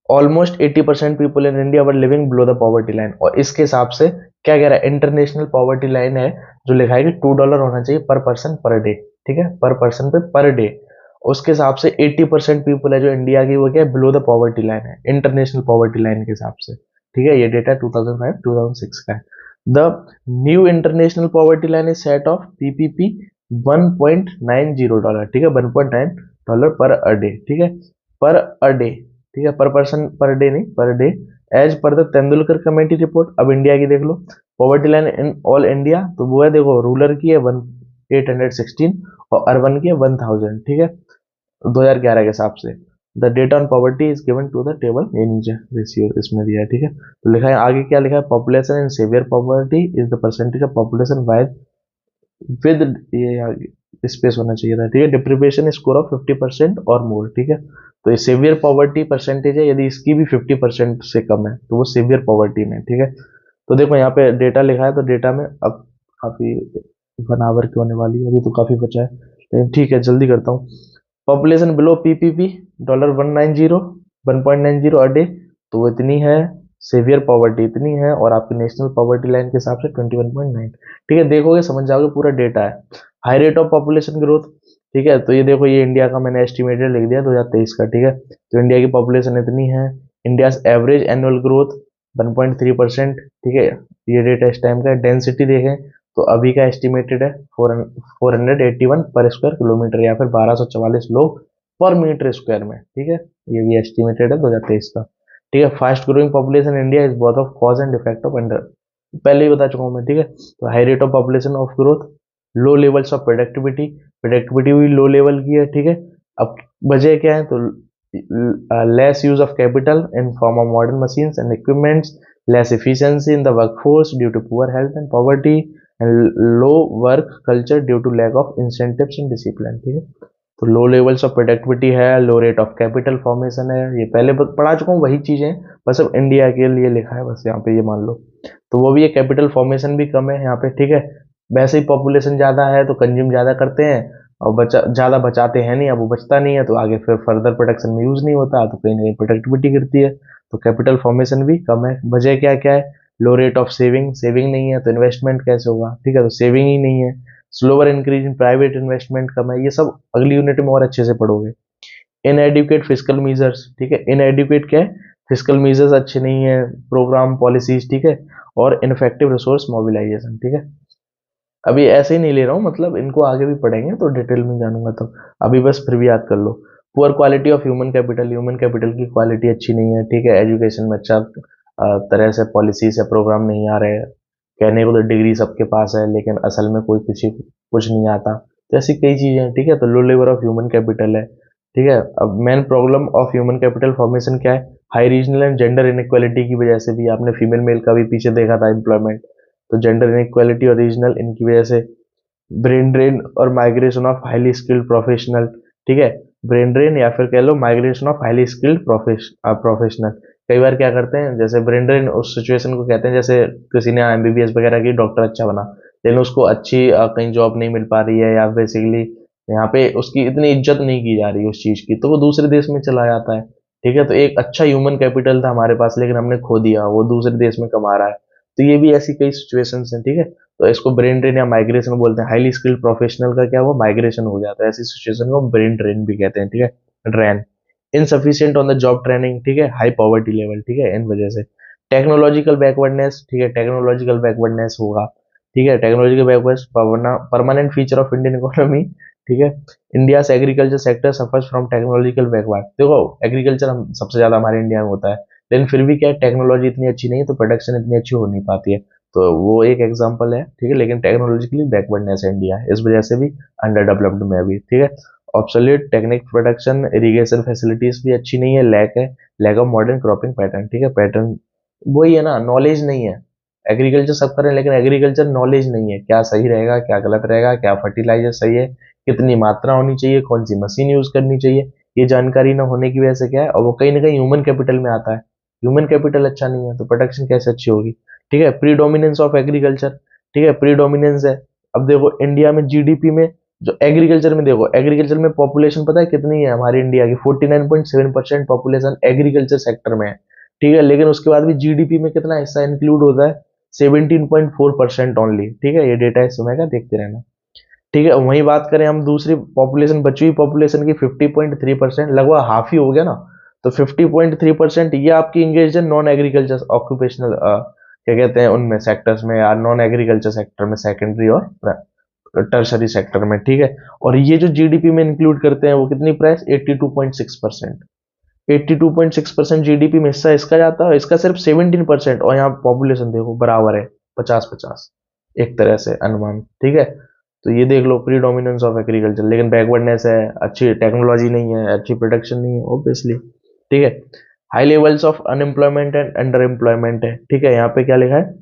Almost 80% people in India were living below the poverty line, और इसके हिसाब से क्या कह रहा है, इंटरनेशनल पॉवर्टी लाइन है जो लिखा है कि $2 होना चाहिए पर पर्सन पर डे, ठीक है, पर पर्सन पे पर डे। उसके हिसाब से 80% पीपल है जो इंडिया की, वो क्या है, बिलो द पॉवर्टी लाइन है, इंटरनेशनल पॉवर्टी लाइन के हिसाब से, ठीक है। ये डेटा 2005-2006 का है। The new international poverty line is set of PPP $1.90, ठीक है, $1.9 पर अ डे, ठीक है, पर अ डे, ठीक है, पर पर्सन पर डे नहीं, per day, as per the Tendulkar committee report. अब इंडिया की देख लो, poverty line in all India, तो वो है देखो, रूरल की है 816 और अर्बन की है 1000, ठीक है, 2011 के हिसाब से। The data on poverty is given to the table, ये नीचे रेशियो इसमें दिया है, ठीक है। तो लिखा है आगे, क्या लिखा है, population in severe poverty is the percentage of population by with, ये स्पेस होना चाहिए था, ठीक है, डिप्रीवेशन स्कोर ऑफ 50% और मोर, ठीक है। तो ये सेवियर पॉवर्टी परसेंटेज है, यदि इसकी भी 50% से कम है तो वो सेवियर पॉवर्टी में, ठीक है। तो देखो यहाँ पे डेटा लिखा है, तो डेटा में अब काफी 1 आवर की होने वाली है, अभी तो काफी बचा है, लेकिन ठीक है, जल्दी करता हूँ। Population below PPP $190 a day, तो वो इतनी है, सेवियर पॉवर्टी इतनी है, और आपकी नेशनल पॉवर्टी लाइन के हिसाब से 21.9, ठीक है। देखोगे समझ जाओगे, पूरा डेटा है। High rate of population growth, ठीक है, तो ये देखो, ये इंडिया का मैंने एस्टिमेटेड लिख दिया 2023 का, ठीक है। तो इंडिया की पॉपुलेशन इतनी है, इंडिया एवरेज एनुअल ग्रोथ 1.3%, ठीक है, ये डेटा इस टाइम का है। डेंसिटी देखें तो अभी का एस्टिमेटेड है 481 पर स्क्वायर किलोमीटर, या फिर 1244 लोग पर मीटर स्क्वायर में, ठीक है, ये भी एस्टिमेटेड है 2023 का, ठीक है। Fast growing population India is both of cause and effect of under, पहले ही बता चुका हूँ मैं, ठीक है। तो high rate of population of growth, low levels of productivity, productivity भी लो लेवल की है, ठीक है। अब वजह क्या है, तो less use of capital in form of modern machines and equipments, less efficiency in the workforce due to poor health and poverty, and low work culture due to lack of incentives and discipline, ठीक है। तो low levels of productivity है, लो rate of capital formation है, ये पहले पढ़ा चुका हूँ, वही चीजें, बस अब इंडिया के लिए लिखा है, बस यहाँ पे ये मान लो। तो वो भी है, कैपिटल फॉर्मेशन भी कम है यहाँ पे, ठीक है। वैसे ही पॉपुलेशन ज्यादा है तो कंज्यूम ज्यादा करते हैं, और बचा ज्यादा बचाते हैं नहीं, अब वो बचता नहीं है, तो आगे फिर फर्दर प्रोडक्शन में यूज नहीं होता, तो कहीं ना कहीं प्रोडक्टिविटी गिरती है। तो कैपिटल फॉर्मेशन भी कम है। वजह क्या क्या है, लो रेट ऑफ सेविंग, सेविंग नहीं है तो इन्वेस्टमेंट कैसे होगा, ठीक है, तो सेविंग ही नहीं है। Slower increase in private investment कम है, ये सब अगली यूनिट में और अच्छे से पढ़ोगे। इनएडुकेट फिजिकल मीजर्स, ठीक है, इनएडुकेट क्या है, फिजिकल मीजर्स अच्छे नहीं है, प्रोग्राम पॉलिसीज, ठीक है, और इनफेक्टिव रिसोर्स मोबिलाइजेशन, ठीक है। अभी ऐसे ही नहीं ले रहा हूँ, मतलब इनको आगे भी पढ़ेंगे तो डिटेल में जानूंगा, तब अभी बस फिर भी याद कर लो। Poor quality of human capital, human capital की क्वालिटी अच्छी नहीं है, ठीक है। एजुकेशन में अच्छा तरह से पॉलिसीज या प्रोग्राम नहीं आ रहे, कहने को तो डिग्री सबके पास है लेकिन असल में कोई किसी को कुछ नहीं आता, तो ऐसी कई चीजें हैं, ठीक है। तो लो लेवल ऑफ ह्यूमन कैपिटल है, ठीक है। अब main problem of human capital formation क्या है, high regional and gender inequality की वजह से भी, आपने फीमेल मेल का भी पीछे देखा था एम्प्लॉयमेंट, तो जेंडर इनइक्वालिटी और रीजनल, इनकी वजह से ब्रेन ड्रेन और migration of highly skilled professional, ठीक है, ब्रेन ड्रेन या फिर कह लो migration of highly skilled professional. कई बार क्या करते हैं, जैसे ब्रेन ड्रेन उस सिचुएशन को कहते हैं, जैसे किसी ने एमबीबीएस वगैरह की, डॉक्टर अच्छा बना, लेकिन उसको अच्छी कहीं जॉब नहीं मिल पा रही है, या बेसिकली यहाँ पे उसकी इतनी इज्जत नहीं की जा रही है उस चीज की, तो वो दूसरे देश में चला जाता है, ठीक है। तो एक अच्छा ह्यूमन कैपिटल था हमारे पास, लेकिन हमने खो दिया, वो दूसरे देश में कमा रहा है। तो ये भी ऐसी कई सिचुएशंस हैं, ठीक है। तो इसको ब्रेन ड्रेन या माइग्रेशन बोलते हैं। हाईली स्किल्ड प्रोफेशनल का क्या हुआ, माइग्रेशन हो जाता है, ऐसी सिचुएशन को ब्रेन ड्रेन भी कहते हैं, ठीक है, drain. Insufficient on the job training, ठीक है, हाई पॉवर्टी लेवल, ठीक है, इन वजह से। टेक्नोलॉजिकल बैकवर्डनेस, ठीक है, टेक्नोलॉजिकल बैकवर्डनेस होगा, ठीक है, टेक्नोलॉजी के backward permanent feature of Indian economy, ठीक है। इंडिया से agriculture sector suffers from technological backward. देखो एग्रीकल्चर हम सबसे ज्यादा हमारे इंडिया में होता है, लेकिन फिर भी क्या है, टेक्नोलॉजी इतनी अच्छी नहीं है तो प्रोडक्शन इतनी अच्छी हो नहीं पाती है। तो वो एक एग्जांपल है, ठीक है। लेकिन टेक्नोलॉजिकली बैकवर्डनेस है इंडिया, इस वजह से भी अंडर डेवलप्ड में अभी, ठीक है। Absolute technique production, irrigation facilities भी अच्छी नहीं है, lack of modern cropping pattern, ठीक है। पैटर्न वही है ना, नॉलेज नहीं है। एग्रीकल्चर सब करें लेकिन एग्रीकल्चर नॉलेज नहीं है, क्या सही रहेगा क्या गलत रहेगा, क्या फर्टिलाइजर सही है, कितनी मात्रा होनी चाहिए, कौन सी मशीन यूज करनी चाहिए, ये जानकारी ना होने की वजह से क्या है, और वो कहीं ना कहीं ह्यूमन कैपिटल में आता है। ह्यूमन कैपिटल अच्छा नहीं है तो प्रोडक्शन कैसे अच्छी होगी, ठीक है। प्रीडोमिनेंस ऑफ एग्रीकल्चर, ठीक है, प्रीडोमिनेंस है। अब देखो इंडिया में जीडीपी में, जो एग्रीकल्चर में, देखो एग्रीकल्चर में पॉपुलेशन पता है कितनी है हमारी इंडिया की, 49.7% पॉपुलेशन एग्रीकल्चर सेक्टर में है, ठीक है। लेकिन उसके बाद भी जीडीपी में कितना हिस्सा इंक्लूड होता है, 17.4% ओनली, ठीक है। ये डेटा इस समय का देखते रहना, ठीक है। वहीं बात करें हम दूसरी पॉपुलेशन, बची हुई पॉपुलेशन की, 50.3%, लगभग हाफ ही हो गया ना। तो 50.3% ये आपकी इंगेज है नॉन एग्रीकल्चर ऑक्यूपेशनल, क्या कहते हैं उनमें सेक्टर्स में, या नॉन एग्रीकल्चर सेक्टर में, सेकेंडरी और टर्शरी सेक्टर में, ठीक है। और ये जो जीडीपी में इंक्लूड करते हैं वो कितनी प्राइस, 82.6%। 82.6% जीडीपी में हिस्सा इसका जाता है, इसका सिर्फ 17%, और यहाँ पॉपुलेशन देखो बराबर है, 50-50 एक तरह से अनुमान, ठीक है। तो ये देख लो प्री डोमिनेंस ऑफ एग्रीकल्चर, लेकिन बैकवर्डनेस है, अच्छी टेक्नोलॉजी नहीं है, अच्छी प्रोडक्शन नहीं है ऑब्वियसली, ठीक है। High levels of unemployment and under employment है, ठीक है। यहाँ पे क्या लिखा है,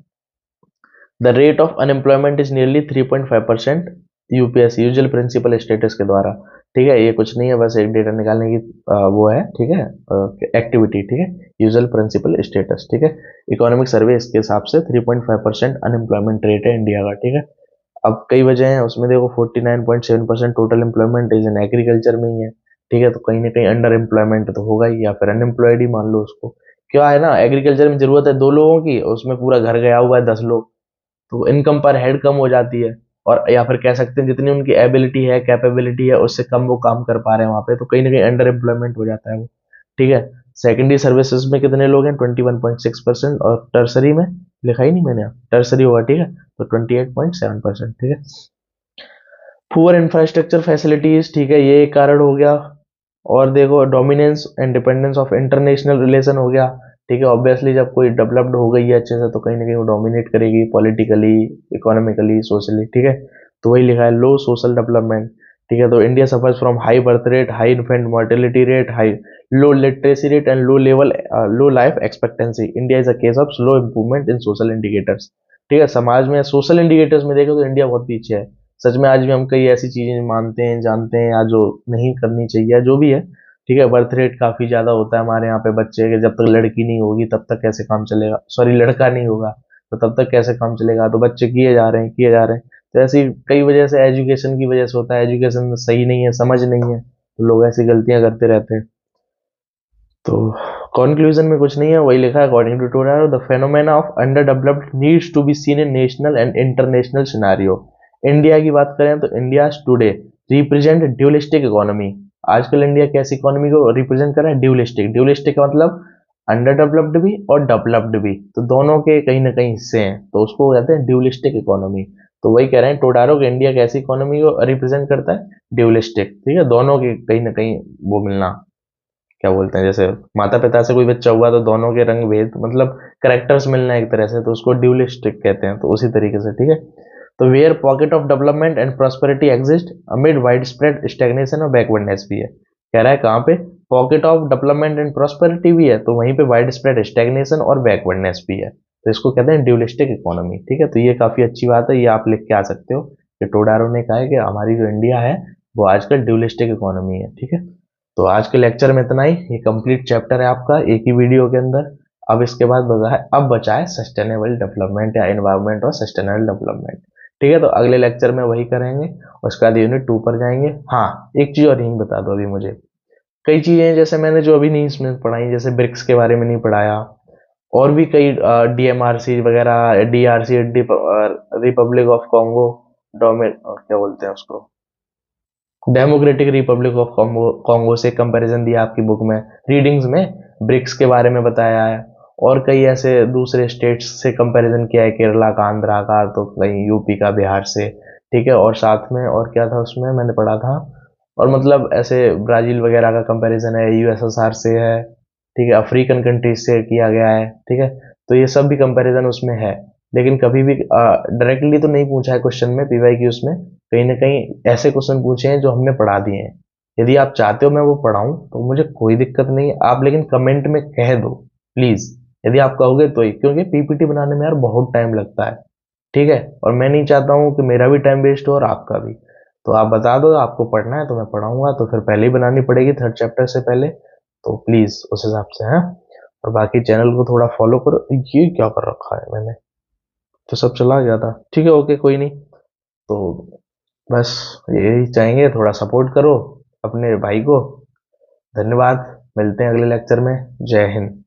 the rate of unemployment is nearly 3.5% UPS, usual principal status के द्वारा, ठीक है। ये कुछ नहीं है, बस एक डेटा निकालने की वो है, ठीक है, एक्टिविटी, ठीक है। यूजुअल प्रिंसिपल स्टेटस, ठीक है। इकोनॉमिक सर्वे इसके हिसाब से 3.5% अनएम्प्लॉयमेंट रेट है इंडिया का, ठीक है। अब कई वजह हैं उसमें, देखो 49.7% total employment is in agriculture में ही है, ठीक है। तो कहीं ना कहीं अंडर एम्प्लॉयमेंट तो होगा ही, या फिर अनएम्प्लॉयड ही मान लो उसको। क्या है ना, एग्रीकल्चर में जरूरत है 2 लोगों की, उसमें पूरा घर गया हुआ है 10 लोग, तो इनकम पर हेड कम हो जाती है। और या फिर कह सकते हैं जितनी उनकी एबिलिटी है, कैपेबिलिटी है, उससे कम वो काम कर पा रहे हैं वहां पे, तो कहीं ना कहीं अंडर एम्प्लॉयमेंट हो जाता है वो, ठीक है। सेकेंडरी सर्विसेज में कितने लोग हैं, 21.6%, और टर्सरी में लिखा ही नहीं मैंने, टर्सरी होगा, ठीक है, तो 28.7%, ठीक है। पुअर इंफ्रास्ट्रक्चर फैसिलिटीज, ठीक है, ये एक कारण हो गया। और देखो dominance and dependence of international relation हो गया, ठीक है। ऑब्वियसली जब कोई डेवलप्ड हो गई है अच्छे से तो कहीं ना कहीं वो डोमिनेट करेगी पॉलिटिकली, इकोनॉमिकली, सोशली, ठीक है। तो वही लिखा है लो सोशल डेवलपमेंट, ठीक है। तो India suffers from high birth rate, high infant mortality rate, high low literacy rate and low life expectancy. India is a case of slow improvement in social indicators, ठीक है। समाज में सोशल इंडिकेटर्स में देखो तो इंडिया बहुत पीछे है। सच में आज भी हम कई ऐसी चीजें मानते हैं, जानते हैं, या जो नहीं करनी चाहिए, जो भी है, ठीक है। बर्थ रेट काफी ज्यादा होता है हमारे यहाँ पे बच्चे के, जब तक लड़की नहीं होगी तब तक कैसे काम चलेगा, सॉरी लड़का नहीं होगा तो तब तक कैसे काम चलेगा, तो बच्चे किए जा रहे हैं, किए जा रहे हैं। तो ऐसी कई वजह से, एजुकेशन की वजह से होता है, एजुकेशन सही नहीं है, समझ नहीं है, तो लोग ऐसी गलतियां करते रहते हैं। तो कंक्लूजन में कुछ नहीं है, वही लिखा है, according to Todaro the phenomena of under developed needs to be seen in national and international scenario. India की बात करें तो India today represent dualistic economy. आजकल इंडिया कैसी इकोनॉमी को रिप्रेजेंट कर रहा है, ड्यूलिस्टिक। ड्यूलिस्टिक का मतलब अंडर डेवलप्ड भी और डेवलप्ड भी, तो दोनों के कहीं ना कहीं हिस्से हैं, तो उसको कहते हैं ड्यूलिस्टिक इकोनॉमी। तो वही कह रहे हैं टोडारो कि इंडिया कैसी इकोनॉमी को रिप्रेजेंट करता है, ड्यूलिस्टिक, ठीक है। दोनों के कहीं ना कहीं वो मिलना, क्या बोलते हैं, जैसे माता पिता से कोई बच्चा हुआ तो दोनों के रंग भेद, मतलब करेक्टर्स मिलना एक तरह से, तो उसको ड्यूलिस्टिक कहते हैं, तो उसी तरीके से, ठीक है। तो where pocket of development and prosperity exist amid wide spread stagnation और बैकवर्डनेस भी है। कह रहा है कहाँ पे pocket of development and prosperity भी है, तो वहीं पे वाइड स्प्रेड स्टेगनेशन और बैकवर्डनेस भी है, तो इसको कहते हैं ड्यूलिस्टिक इकोनॉमी, ठीक है। तो ये काफी अच्छी बात है, ये आप लिख के आ सकते हो कि टोडारो ने कहा है कि हमारी जो इंडिया है वो आजकल ड्यूलिस्टिक इकोनॉमी है, ठीक है। तो आज के लेक्चर में इतना ही, ये कंप्लीट चैप्टर है आपका एक ही वीडियो के अंदर। अब इसके बाद बचा है सस्टेनेबल डेवलपमेंट या एनवायरमेंट और सस्टेनेबल डेवलपमेंट, ठीक है। तो अगले लेक्चर में वही करेंगे, उसके बाद यूनिट 2 पर जाएंगे। हाँ, एक चीज और यही बता दो अभी मुझे, कई चीजें हैं जैसे मैंने जो अभी नहीं इसमें पढ़ाई, जैसे ब्रिक्स के बारे में नहीं पढ़ाया, और भी कई डीएमआरसी वगैरह, डीआरसी, रिपब्लिक ऑफ कॉन्गो, क्या बोलते हैं उसको, democratic Republic of Congo, Congo से कंपैरिजन दिया आपकी बुक में, रीडिंग्स में ब्रिक्स के बारे में बताया है। और कई ऐसे दूसरे स्टेट्स से कंपैरिजन किया है, केरला का, आंध्रा का, तो कहीं यूपी का, बिहार से, ठीक है। और साथ में और क्या था उसमें मैंने पढ़ा था, और मतलब ऐसे ब्राज़ील वगैरह का कंपैरिजन है, यूएसएसआर से है, ठीक है, अफ्रीकन कंट्रीज से किया गया है, ठीक है। तो ये सब भी कंपैरिजन उसमें है, लेकिन कभी भी डायरेक्टली तो नहीं पूछा है क्वेश्चन में, पीवाईक्यूज में कहीं ना कहीं ऐसे क्वेश्चन पूछे हैं जो हमने पढ़ा दिए हैं। यदि आप चाहते हो मैं वो पढ़ाऊं तो मुझे कोई दिक्कत नहीं है, आप लेकिन कमेंट में कह दो प्लीज। यदि आप कहोगे तो ही, क्योंकि पीपीटी बनाने में यार बहुत टाइम लगता है, ठीक है, और मैं नहीं चाहता हूँ कि मेरा भी टाइम वेस्ट हो और आपका भी। तो आप बता दो आपको पढ़ना है तो मैं पढ़ाऊंगा, तो फिर पहले ही बनानी पड़ेगी थर्ड चैप्टर से पहले, तो प्लीज उस हिसाब से है। और बाकी चैनल को थोड़ा फॉलो करो। ये क्या कर रखा है मैंने, तो सब चला गया था, ठीक है, ओके, कोई नहीं। तो बस यही चाहेंगे, थोड़ा सपोर्ट करो अपने भाई को। धन्यवाद, मिलते हैं अगले लेक्चर में। जय हिंद।